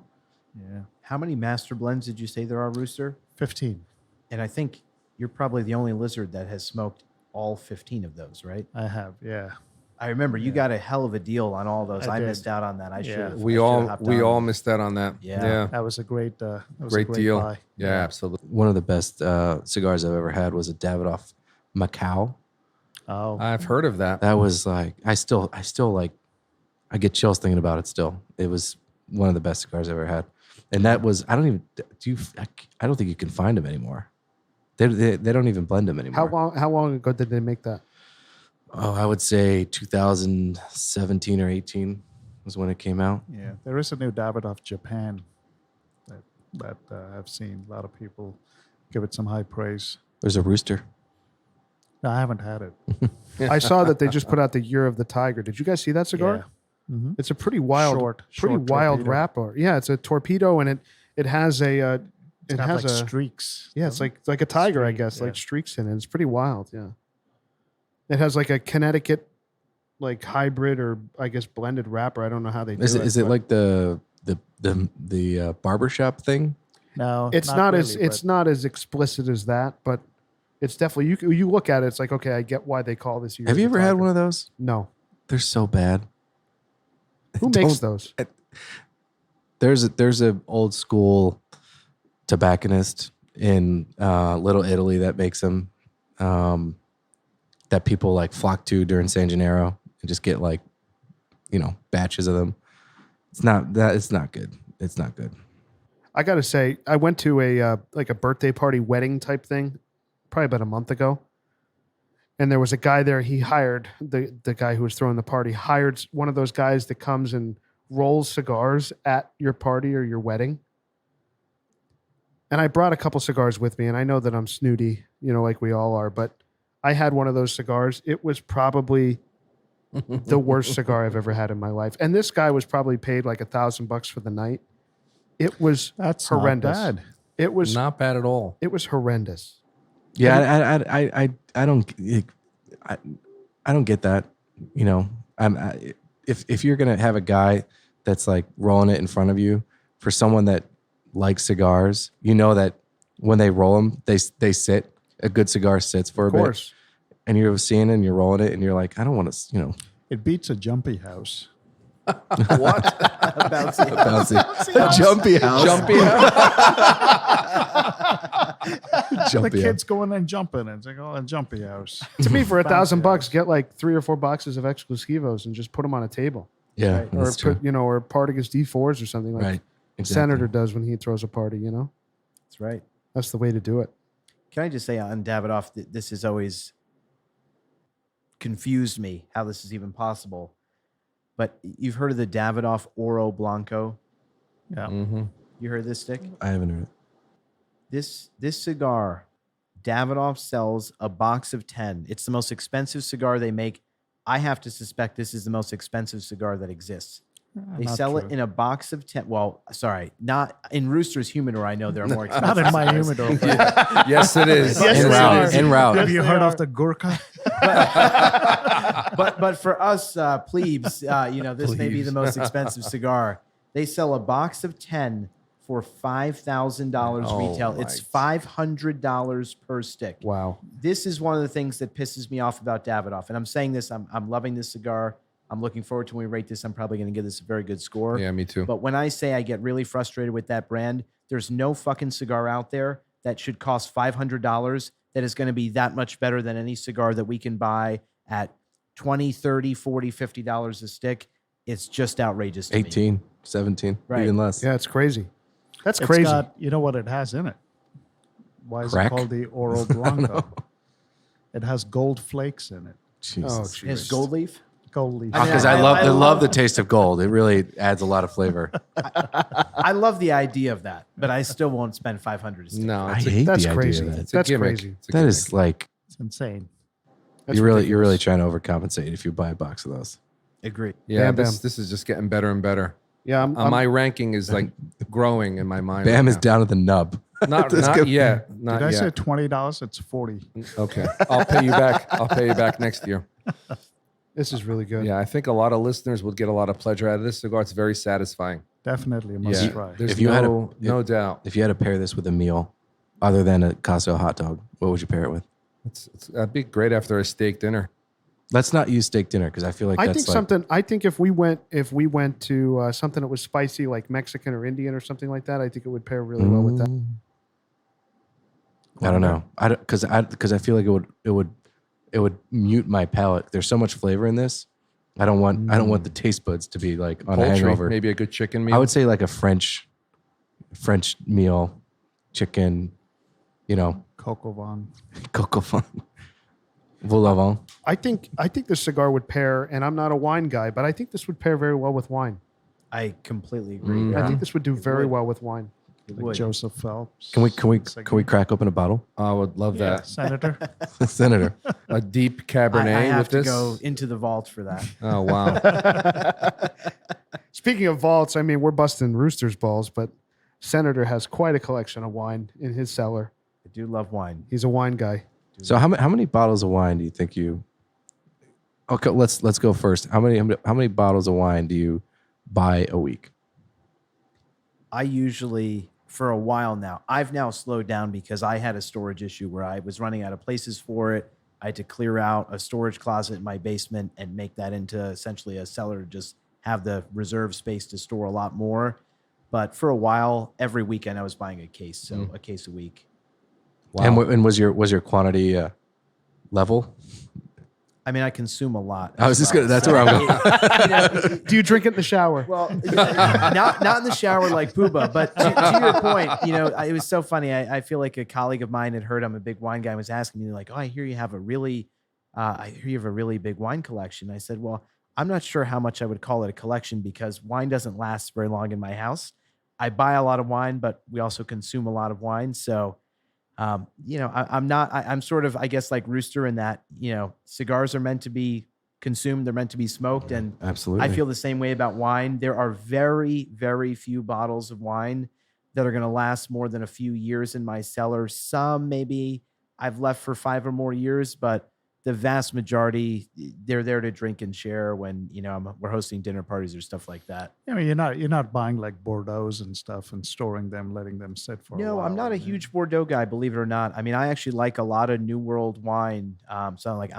How many master blends did you say there are, Rooster? 15. And I think you're probably the only lizard that has smoked all 15 of those, right? I have. Yeah, I remember you got a hell of a deal on all those. I I did. missed out on that. I Yeah. should have. We all missed out on that. Yeah. that was a great, Great deal. buy. Yeah, absolutely. One of the best cigars I've ever had was a Davidoff Macau. Oh, I've heard of that. That was like, I still like, I get chills thinking about it still. It was one of the best cigars I've ever had. And that was, I don't think you can find them anymore. They don't even blend them anymore. How long ago did they make that? Oh, I would say 2017 or 18 was when it came out. yeah. There is a new Davidoff Japan that I've seen a lot of people give it some high praise. There's a rooster. No, I haven't had it. I saw that they just put out the Year of the Tiger. Did you guys see that cigar? Yeah. Mm-hmm. It's a pretty wild, Short wild torpedo. wrapper. Yeah, it's a torpedo, and it has a It has like streaks. yeah, it's like a tiger, I Streak, guess, yeah. like streaks in it. It's pretty wild. Yeah, it has like a Connecticut like hybrid or I guess blended wrapper. I don't know how they do it. Is it but like the barbershop thing? No, it's not really, as it's but not as explicit as that, but it's definitely you look at it. It's like, okay, I get why they call this. Year Have of you the ever had Tiger. one of those? No. They're so bad. Who makes those? There's a old school tobacconist in Little Italy that makes them that people like flock to during San Gennaro and just get like, batches of them. It's not good. It's not good. I got to say, I went to a birthday party wedding type thing probably about a month ago. And there was a guy there. He hired the guy who was throwing the party, hired one of those guys that comes and rolls cigars at your party or your wedding. And I brought a couple cigars with me, and I know that I'm snooty, like we all are, but I had one of those cigars. It was probably the worst cigar I've ever had in my life. And this guy was probably paid like $1,000 for the night. It was horrendous. Not bad. It was Not bad at all. It was horrendous. Yeah, I don't get that. If you're gonna have a guy that's like rolling it in front of you for someone that likes cigars, that when they roll them, they sit. A good cigar sits for a bit. Of course. And you're seeing it and you're rolling it and you're like, I don't want to, It beats a jumpy house. What? A jumpy house. The kids going and jumping, and it's like, a jumpy house. To me, for $1,000, get like 3 or 4 boxes of exclusivos and just put them on a table. Yeah, right? Or true. put, or Partagas D4s or something like right. Exactly. Senator does when he throws a party. That's right. That's the way to do it. Can I just say on Davidoff, this has always confused me how this is even possible. But you've heard of the Davidoff Oro Blanco? Yeah. Mm-hmm. You heard this, Stick? I haven't heard it. This cigar, Davidoff sells a box of 10. It's the most expensive cigar they make. I have to suspect this is the most expensive cigar that exists. They sell it in a box of 10. Well, sorry, not in Rooster's Humidor. I know there are more expensive. Not in my humidor. Yes, it is. Yes, En route. Have you heard of the Gurkha? But for us plebes, this may be the most expensive cigar. They sell a box of 10 for $5,000 retail. It's $500 per stick. Wow. This is one of the things that pisses me off about Davidoff. And I'm saying this, I'm loving this cigar. I'm looking forward to when we rate this. I'm probably going to give this a very good score. Yeah, me too. But when I say I get really frustrated with that brand, there's no fucking cigar out there that should cost $500 that is going to be that much better than any cigar that we can buy at $20, $30, $40, $50 a stick. It's just outrageous to 18, me. 17, Right. even less. Yeah, it's crazy. That's It's crazy. got, you know what it has in it? Why is Crack? it called the Oro Blanco? It has gold flakes in it. Jesus. Oh, It's gold leaf. Gold leaf. I mean, Because I love the taste of gold. It really adds a lot of flavor. I love the idea of that, but I still won't spend $500 a stick. No, I it's a, hate That's the crazy. idea of that. it's a That's gimmick. crazy. It's a That gimmick. is like It's insane. That's you're ridiculous. really trying to overcompensate if you buy a box of those. Agree. Yeah, Bam, this is just getting better and better. Yeah, My ranking is like growing in my mind. Bam right is now. down at the nub. Not That's not good. yet. Did Not I say yet. $20? It's 40. Okay, I'll pay you back. I'll pay you back next year. this is really good. Yeah, I think a lot of listeners would get a lot of pleasure out of this cigar. It's very satisfying. Definitely a must Yeah, try. there's If you had no doubt. If you had to pair this with a meal other than a Costco hot dog, what would you pair it with? That'd be great after a steak dinner. Let's not use steak dinner because I feel like I that's think like, something. I think if we went to something that was spicy, like Mexican or Indian or something like that, I think it would pair really well with that. I don't know. Because I feel like it would mute my palate. There's so much flavor in this. I don't want the taste buds to be like on a Poultry, hangover. maybe a good chicken meal. I would say like a French meal, chicken, Coco Van. coq au vin, vol au vent. I think this cigar would pair, and I'm not a wine guy, but I think this would pair very well with wine. I completely agree. I think this would do very would. well with wine. It Like would. Joseph Phelps. Can we crack open a bottle, I would love Yeah, that. Senator. Senator? A deep Cabernet I have with to this. go into the vault for that. Oh wow! Speaking of vaults, I mean, we're busting Rooster's balls, but Senator has quite a collection of wine in his cellar. I do love wine. He's a wine guy. So how many bottles of wine do you think you? Okay, let's go first. How many bottles of wine do you buy a week? I usually, for a while now, I've now slowed down because I had a storage issue where I was running out of places for it. I had to clear out a storage closet in my basement and make that into essentially a cellar to just have the reserve space to store a lot more. But for a while, every weekend I was buying a case, so a case a week. Wow. And was your quantity level? I mean, I consume a lot. I was as just well, gonna. That's so, where I'm going. you know, Do you drink it in the shower? well, not in the shower like Pooba, but to your point, it was so funny. I feel like a colleague of mine had heard I'm a big wine guy and was asking me like, "Oh, I hear you have a really big wine collection." I said, "Well, I'm not sure how much I would call it a collection because wine doesn't last very long in my house. I buy a lot of wine, but we also consume a lot of wine. So, I'm sort of, I guess, like Rooster in that, cigars are meant to be consumed. They're meant to be smoked. And Absolutely. I feel the same way about wine. There are very, very few bottles of wine that are going to last more than a few years in my cellar. Some maybe I've left for 5 or more years, but the vast majority, they're there to drink and share when, we're hosting dinner parties or stuff like that. I mean, you're not buying like Bordeaux's and stuff and storing them, letting them sit for a while. No, I'm not a huge Bordeaux guy, believe it or not. I mean, I actually like a lot of New World wine. I'm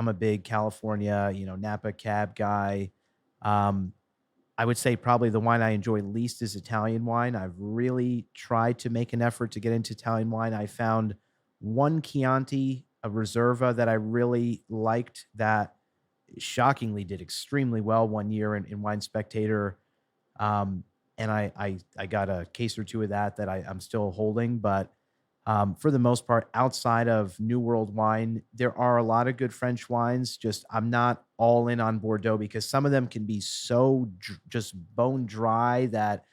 a big California, Napa Cab guy. I would say probably the wine I enjoy least is Italian wine. I've really tried to make an effort to get into Italian wine. I found one Chianti, a Reserva that I really liked that shockingly did extremely well one year in Wine Spectator. And I got a case or two of that I'm still holding. But for the most part, outside of New World wine, there are a lot of good French wines. Just I'm not all in on Bordeaux because some of them can be so just bone dry that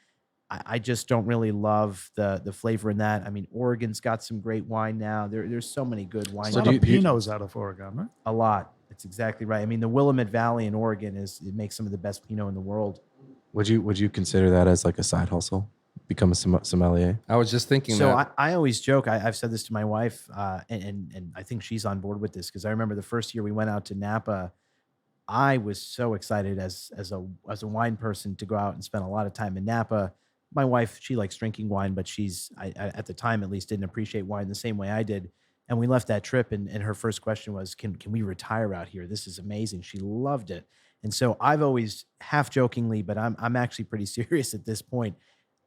I just don't really love the flavor in that. I mean, Oregon's got some great wine now. There's so many good wines. A lot of Pinots out of Oregon, right? A lot. That's exactly right. I mean, the Willamette Valley in Oregon it makes some of the best Pinot in the world. Would you consider that as like a side hustle? Become a sommelier? I was just thinking So that. I always joke. I've said this to my wife, and I think she's on board with this because I remember the first year we went out to Napa. I was so excited as a wine person to go out and spend a lot of time in Napa. My wife, she likes drinking wine, but I at the time at least didn't appreciate wine the same way I did. And we left that trip, and her first question was, "Can we retire out here? This is amazing." She loved it, and so I've always half jokingly, but I'm actually pretty serious at this point.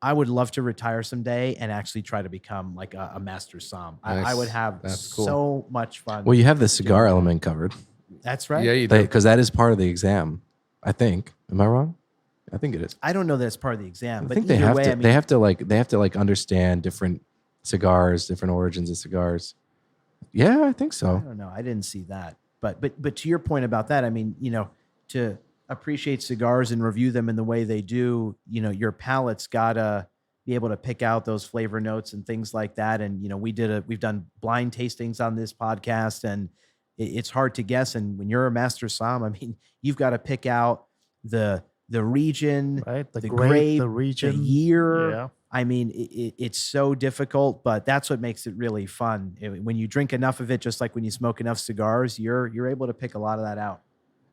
I would love to retire someday and actually try to become like a master som. Nice. I would have That's cool. so much fun. Well, you have the cigar element covered That's right. Yeah, you do. because that is part of the exam. I think. Am I wrong? I think it is. I don't know that it's part of the exam, I but think they either have way, to. I mean, They have to like understand different cigars, different origins of cigars. Yeah, I think I so. don't know. I didn't see that. But to your point about that, I mean, to appreciate cigars and review them in the way they do, your palate's gotta be able to pick out those flavor notes and things like that. And we've done blind tastings on this podcast, and it's hard to guess. And when you're a master som, I mean, you've got to pick out the region, Right? The grape, grape, the region, the year. Yeah. I mean, it's so difficult, but that's what makes it really fun. When you drink enough of it, just like when you smoke enough cigars, you're able to pick a lot of that out.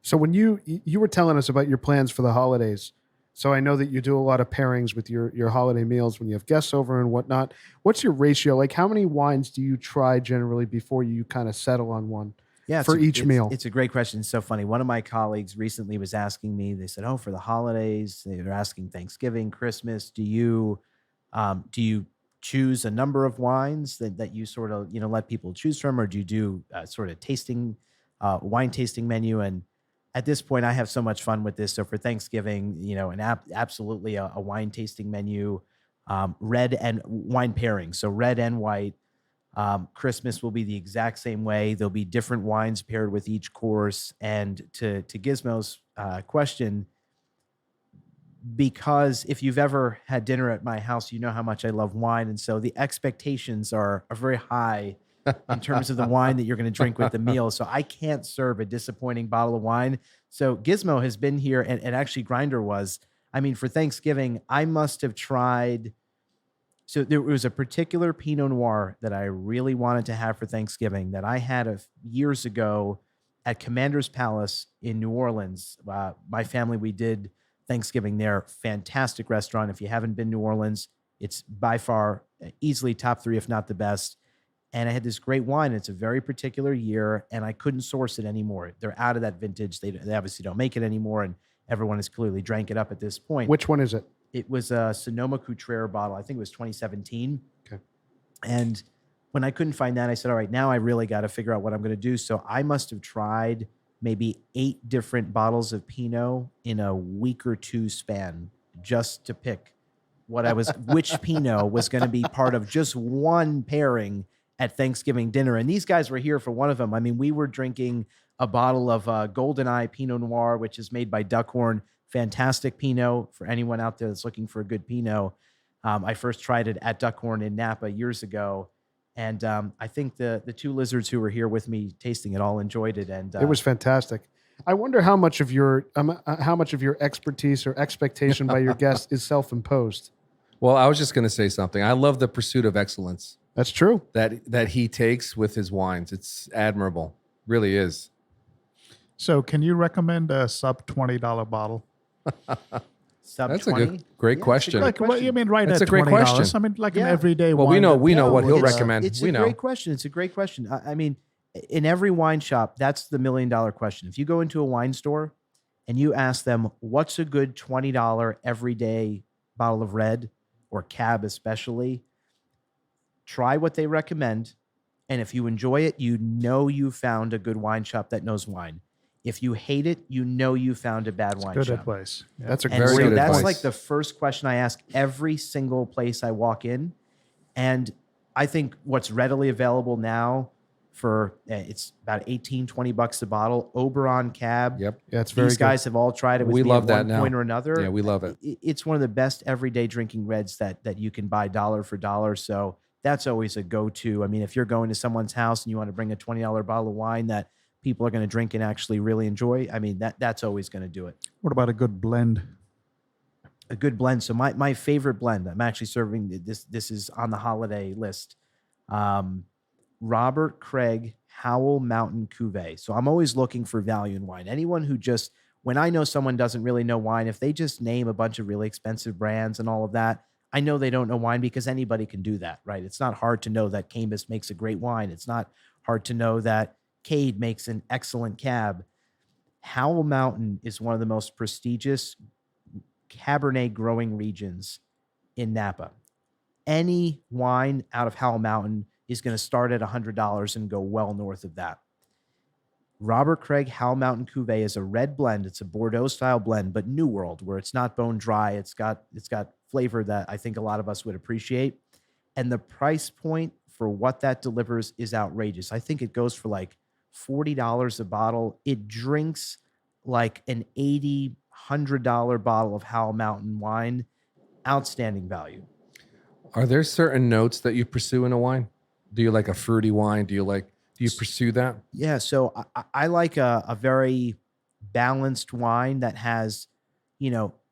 So when you were telling us about your plans for the holidays, so I know that you do a lot of pairings with your holiday meals when you have guests over and whatnot. What's your ratio? Like, how many wines do you try generally before you kind of settle on one? Yeah, for each meal? It's a great question. It's so funny. One of my colleagues recently was asking me, they said, "Oh, for the holidays, they're asking Thanksgiving, Christmas, do you choose a number of wines that you sort of, let people choose from, or do you do sort of wine tasting menu?" And at this point, I have so much fun with this. So for Thanksgiving, absolutely a wine tasting menu, red and wine pairing. So red and white. Christmas will be the exact same way. There'll be different wines paired with each course. And to Gizmo's question, because if you've ever had dinner at my house, you know how much I love wine. And so the expectations are very high in terms of the wine that you're going to drink with the meal. So I can't serve a disappointing bottle of wine. So Gizmo has been here, and actually Grinder was. I mean, for Thanksgiving, I must have tried. So there was a particular Pinot Noir that I really wanted to have for Thanksgiving that I had years ago at Commander's Palace in New Orleans. My family, we did Thanksgiving there. Fantastic restaurant. If you haven't been to New Orleans, it's by far easily top 3, if not the best. And I had this great wine. It's a very particular year, and I couldn't source it anymore. They're out of that vintage. They obviously don't make it anymore, and everyone has clearly drank it up at this point. Which one is it? It was a Sonoma Cutrer bottle. I think it was 2017. Okay. And when I couldn't find that, I said, all right, now I really got to figure out what I'm going to do. So I must have tried maybe 8 different bottles of Pinot in a week or two span just to pick which Pinot was going to be part of just one pairing at Thanksgiving dinner. And these guys were here for one of them. I mean, we were drinking a bottle of Goldeneye Pinot Noir, which is made by Duckhorn. Fantastic Pinot for anyone out there that's looking for a good Pinot. I first tried it at Duckhorn in Napa years ago. And I think the 2 lizards who were here with me tasting it all enjoyed it. And It was fantastic. I wonder how much of your expertise or expectation by your guests is self-imposed. Well, I was just going to say something. I love the pursuit of excellence That's true. that he takes with his wines. It's admirable. Really is. So, can you recommend a sub $20 bottle? sub That's 20? a great question. Like, what you mean, right That's at a great $20? question. I mean, like an Yeah. everyday Well, wine. we know what he'll it's- recommend. It's We a know. great question. It's a great question. I mean, in every wine shop, that's the $1 million question. If you go into a wine store and you ask them, what's a good $20 everyday bottle of red or cab especially, try what they recommend. And if you enjoy it, you know you found a good wine shop that knows wine. If you hate it, you know you found a bad wine Good shop. advice. Yeah. That's a And very so good that's advice. like the first question I ask every single place I walk in. And I think what's readily available now for it's about 18, 20 bucks a bottle. Oberon Cab. Yep. Yeah, it's very These guys have all tried it with We me love at that one now. point or another. Yeah, we love it. It's one of the best everyday drinking reds that you can buy dollar for dollar. So that's always a go-to. I mean, if you're going to someone's house and you want to bring a $20 bottle of wine that people are going to drink and actually really enjoy, I mean, that's always going to do it. What about a good blend? A good blend. So my favorite blend, I'm actually serving this. This is on the holiday list. Robert Craig Howell Mountain Cuvée. So I'm always looking for value in wine. Anyone who just, when I know someone doesn't really know wine, if they just name a bunch of really expensive brands and all of that, I know they don't know wine because anybody can do that, right? It's not hard to know that Cambus makes a great wine. It's not hard to know that Cade makes an excellent cab. Howell Mountain is one of the most prestigious Cabernet growing regions in Napa. Any wine out of Howell Mountain is going to start at $100 and go well north of that. Robert Craig Howell Mountain Cuvée is a red blend. It's a Bordeaux style blend, but New World, where it's not bone dry. It's got flavor that I think a lot of us would appreciate. And the price point for what that delivers is outrageous. I think it goes for like $40 a bottle. It drinks like an $80, $100 bottle of Howell Mountain wine. Outstanding value. Are there certain notes that you pursue in a wine? Do you like a fruity wine? Do you pursue that? Yeah, so I like a very balanced wine that has,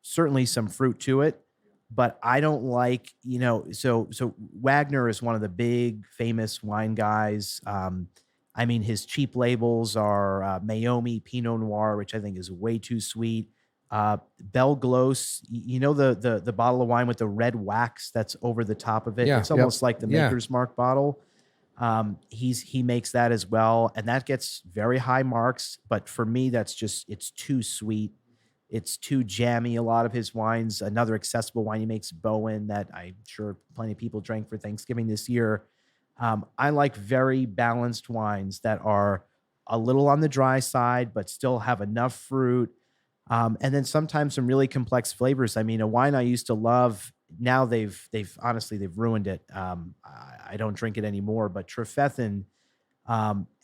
certainly some fruit to it, but I don't like, so Wagner is one of the big famous wine guys. I mean, his cheap labels are Mayomi Pinot Noir, which I think is way too sweet. Belglos, the bottle of wine with the red wax that's over the top of it. Yeah, It's almost like the yeah. Maker's Mark bottle. He makes that as well, and that gets very high marks. But for me, it's too sweet. It's too jammy. A lot of his wines, another accessible wine he makes, Bowen, that I'm sure plenty of people drank for Thanksgiving this year. I like very balanced wines that are a little on the dry side, but still have enough fruit. And then sometimes some really complex flavors. I mean, a wine I used to love, now they've ruined it. I don't drink it anymore, but Trefethen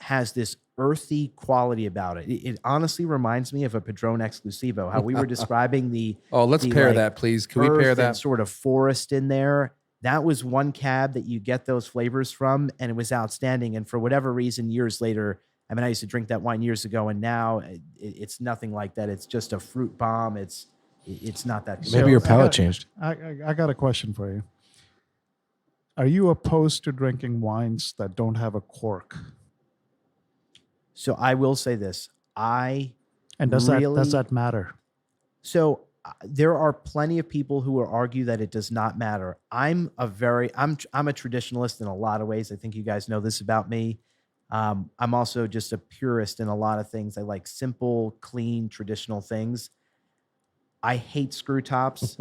has this earthy quality about it. It honestly reminds me of a Padron Exclusivo, how we were describing the Let's the, pair like, that, please. Can we pair earth and that? sort of forest in there. That was one cab that you get those flavors from, and it was outstanding. And for whatever reason, years later, I mean, I used to drink that wine years ago, and now it's nothing like that. It's just a fruit bomb. It's not that good. Maybe your I palate got- changed. I got a question for you. Are you opposed to drinking wines that don't have a cork? So I will say this. And does that matter? So there are plenty of people who will argue that it does not matter. I'm a traditionalist in a lot of ways. I think you guys know this about me. I'm also just a purist in a lot of things. I like simple, clean, traditional things. I hate screw tops.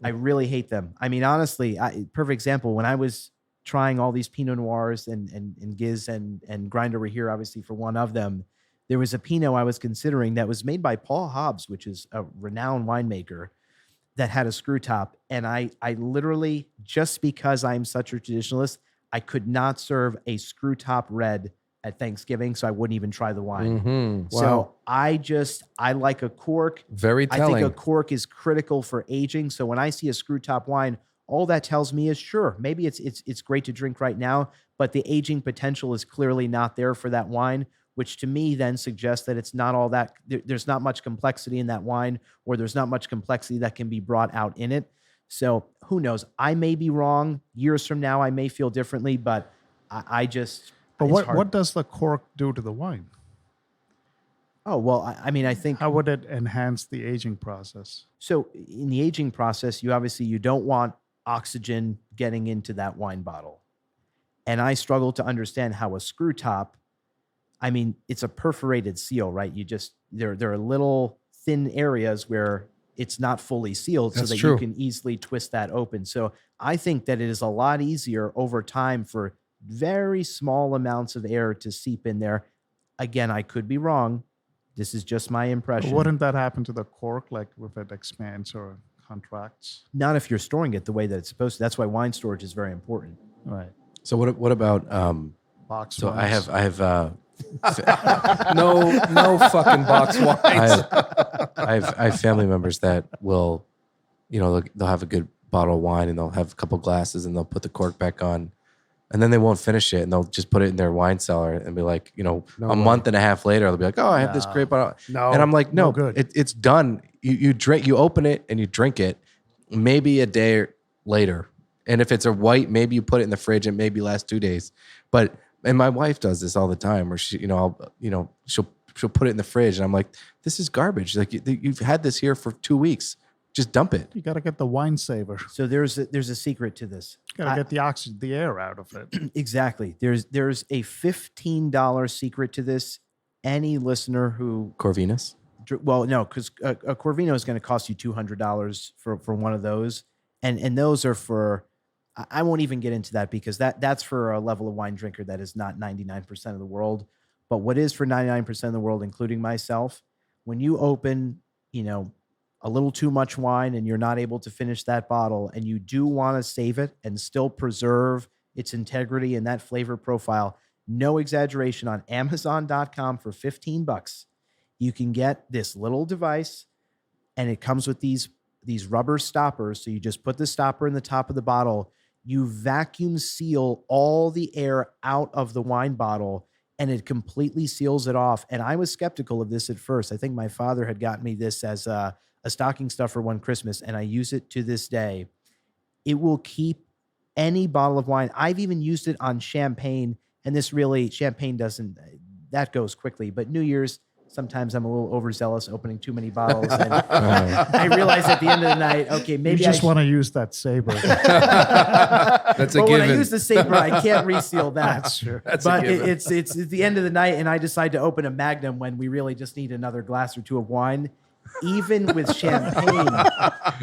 I really hate them. I mean, honestly, perfect example. When I was trying all these Pinot Noirs and Giz and Grinder were here, obviously, for one of them, there was a Pinot I was considering that was made by Paul Hobbs, which is a renowned winemaker, that had a screw top. And I literally, just because I'm such a traditionalist, I could not serve a screw top red at Thanksgiving, so I wouldn't even try the wine. Mhm. So I like a cork. Very I telling. think a cork is critical for aging. So when I see a screw top wine, all that tells me is, sure, maybe it's great to drink right now, but the aging potential is clearly not there for that wine, which to me then suggests that it's not all that, there's not much complexity in that wine, or there's not much complexity that can be brought out in it. So who knows? I may be wrong. Years from now, I may feel differently, but I just. But it's hard. what does the cork do to the wine? Oh, well, I mean, I think. How would it enhance the aging process? So in the aging process, you don't want oxygen getting into that wine bottle. And I struggle to understand how a screw top, I mean, it's a perforated seal, right? There are little thin areas where it's not fully sealed. That's so that true. you can easily twist that open. So I think that it is a lot easier over time for very small amounts of air to seep in there. Again, I could be wrong. This is just my impression. Wouldn't that happen to the cork, like if it expands or contracts? Not if you're storing it the way that it's supposed to. That's why wine storage is very important. Right. So what about Box so wines. I have No fucking box wines. I have family members that will, they'll have a good bottle of wine and they'll have a couple glasses and they'll put the cork back on, and then they won't finish it and they'll just put it in their wine cellar and be like, month and a half later they'll be like, oh, I have this great bottle. No. And I'm like, no, good. it's done. You drink, you open it and you drink it, maybe a day later. And if it's a white, maybe you put it in the fridge and maybe last 2 days. And my wife does this all the time, where she, she'll put it in the fridge, and I'm like, this is garbage. Like you've had this here for 2 weeks, just dump it. You got to get the wine saver. So there's a secret to this. Got to get the oxygen, the air out of it. Exactly. There's a $15 secret to this. Any listener who, Corvinus. well, no, because a Corvino is going to cost you $200 for one of those, and those are for. I won't even get into that because that's for a level of wine drinker that is not 99% of the world. But what is for 99% of the world, including myself, when you open, a little too much wine and you're not able to finish that bottle and you do want to save it and still preserve its integrity and that flavor profile, no exaggeration, on Amazon.com for $15, you can get this little device, and it comes with these rubber stoppers. So you just put the stopper in the top of the bottle. You vacuum seal all the air out of the wine bottle, and it completely seals it off. And I was skeptical of this at first. I think my father had gotten me this as a stocking stuffer one Christmas, and I use it to this day. It will keep any bottle of wine. I've even used it on champagne, and champagne doesn't, that goes quickly. But New Year's, sometimes I'm a little overzealous opening too many bottles. And I realize at the end of the night, okay, maybe You just want to use that saber. That's a But when I given. use the saber, I can't reseal that. That's true. That's a But given. it's at the end of the night, and I decide to open a Magnum when we really just need another glass or two of wine. Even with champagne,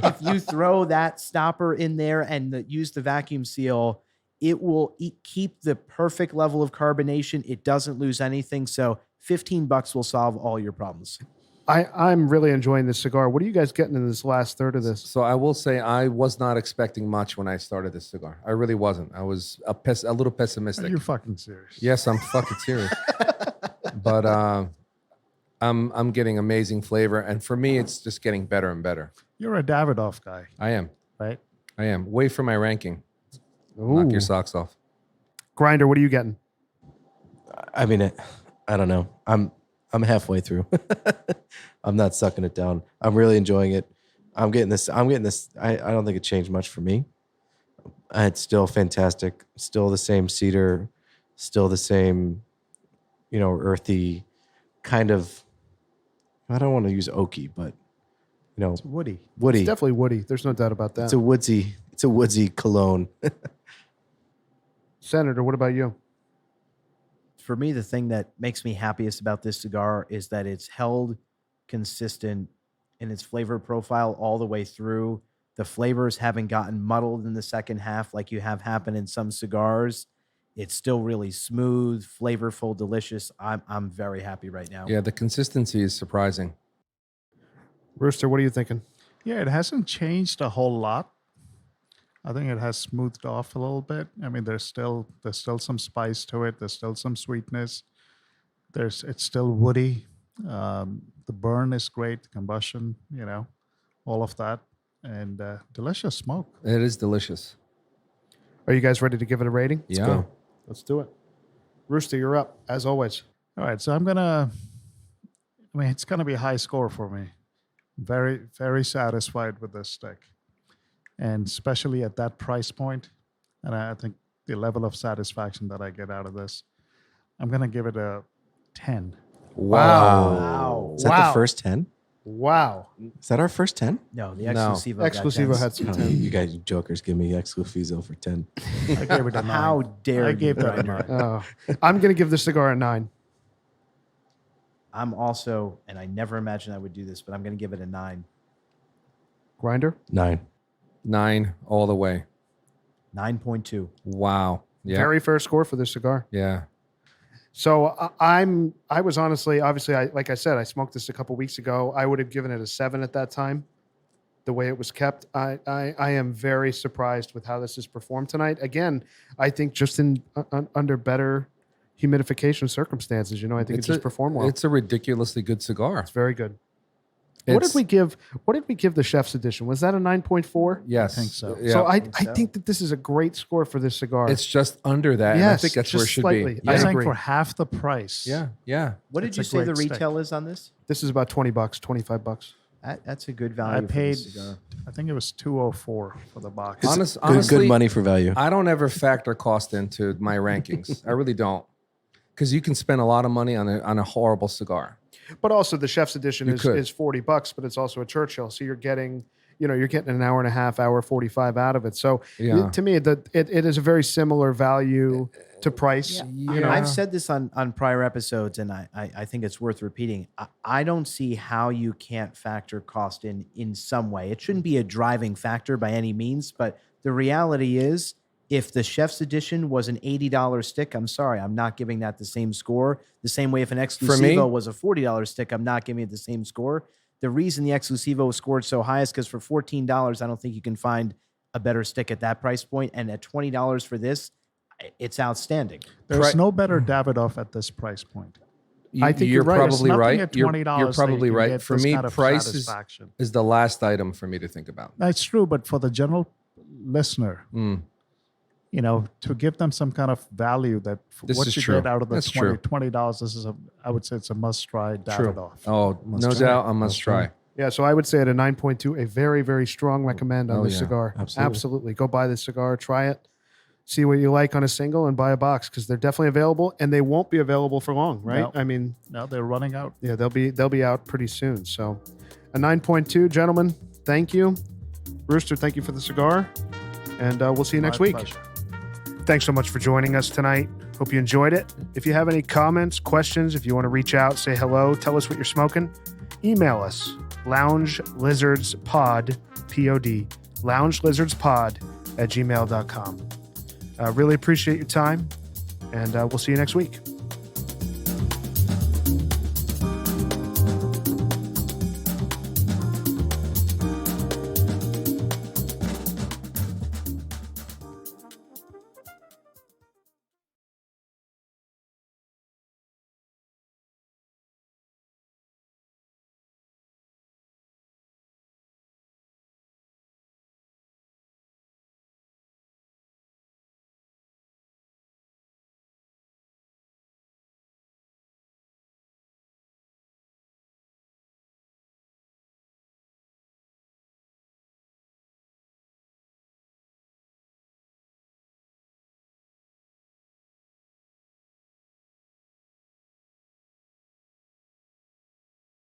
if you throw that stopper in there and use the vacuum seal, it will keep the perfect level of carbonation. It doesn't lose anything. So $15 will solve all your problems. I'm really enjoying this cigar. What are you guys getting in this last third of this? So I will say I was not expecting much when I started this cigar. I really wasn't. I was a little Are pessimistic. you fucking serious? Yes, I'm fucking serious. But I'm getting amazing flavor, and for me, it's just getting better and better. You're a Davidoff guy, I am. right? I am. Wait for my ranking. Ooh. Knock your socks off. Grinder, what are you getting? I mean, I don't know. I'm halfway through. I'm not sucking it down. I'm really enjoying it. I'm getting this. I don't think it changed much for me. It's still fantastic. Still the same cedar. Still the same, earthy kind of. I don't want to use oaky, but It's woody. woody. It's definitely woody. There's no doubt about that. It's a woodsy cologne. Senator, what about you? For me, the thing that makes me happiest about this cigar is that it's held consistent in its flavor profile all the way through. The flavors haven't gotten muddled in the second half like you have happen in some cigars. It's still really smooth, flavorful, delicious. I'm very happy right now. Yeah, the consistency is surprising. Rooster, what are you thinking? Yeah, it hasn't changed a whole lot. I think it has smoothed off a little bit. I mean, there's still some spice to it. There's still some sweetness. It's still woody. The burn is great. The combustion, all of that, and delicious smoke. It is delicious. Are you guys ready to give it a rating? Yeah. go. Let's do it. Rooster, you're up, as always. All right, so it's gonna be a high score for me. Very, very satisfied with this stick, and especially at that price point. And I think the level of satisfaction that I get out of this, I'm gonna give it a 10. Wow. Is that the first 10? Wow. Is that our first 10? No, the No. Exclusivo. got Exclusivo 10s. had some Oh, 10. you guys, you jokers, give me Exclusivo for 10. I gave it a 9. How dare I you, gave that a Grinder. 9. I'm going to give the cigar a 9. I'm also, and I never imagined I would do this, but I'm going to give it a 9. Grinder? 9. 9 all the way. 9.2. Wow. Yeah. Very fair score for this cigar. Yeah. So I was honestly, obviously, like I said, I smoked this a couple weeks ago. I would have given it a 7 at that time, the way it was kept. I am very surprised with how this has performed tonight. Again, I think just under better humidification circumstances, I think it just performed well. It's a ridiculously good cigar. It's very good. What did we give the Chef's Edition? Was that a 9.4? Yes. I think so. Yeah. So I so. think that this is a great score for this cigar. It's just under that. And I Yes, think that's where it just should slightly. be. I I Yeah. think agree. for half the price. Yeah. Yeah. What did It's you a say the great stick. retail is on this? This is about $20, $25. That's a good value I for paid, this cigar. I think it was $204 for the box. Honestly, Good money for value. I don't ever factor cost into my rankings. I really don't. Because you can spend a lot of money on a horrible cigar. But also the Chef's Edition You could. is $40, but it's also a Churchill. So you're getting an hour and a half, hour 45 out of it. So Yeah. to me, it is a very similar value to price. Yeah. I've said this on prior episodes, and I think it's worth repeating. I don't see how you can't factor cost in some way. It shouldn't be a driving factor by any means, but the reality is, if the Chef's Edition was an $80 stick, I'm sorry, I'm not giving that the same score. The same way if an Exclusivo was a $40 stick, I'm not giving it the same score. The reason the Exclusivo scored so high is because for $14, I don't think you can find a better stick at that price point. And at $20 for this, it's outstanding. There's no better Davidoff at this price point. I think you're you're right. probably There's nothing right. at $20 You're that you probably can right. get For this me, kind of price satisfaction. is the last item for me to think about. That's true, but for the general listener, to give them some kind of value that This what is you true. get out of the That's true. $20, this is I would say it's a must-try Davidoff. Oh, Must no try. doubt, I must try. Yeah, so I would say at a 9.2, a very, very strong recommend on Oh, this yeah. cigar. Absolutely. Go buy this cigar, try it, see what you like on a single, and buy a box because they're definitely available, and they won't be available for long, right? No. I mean, Now they're running out. yeah, they'll be out pretty soon. So a 9.2, gentlemen, thank you. Rooster, thank you for the cigar, and we'll see you next My week. pleasure. Thanks so much for joining us tonight. Hope you enjoyed it. If you have any comments, questions, if you want to reach out, say hello, tell us what you're smoking, email us, loungelizardspod, P-O-D, loungelizardspod@gmail.com. Really appreciate your time, and we'll see you next week.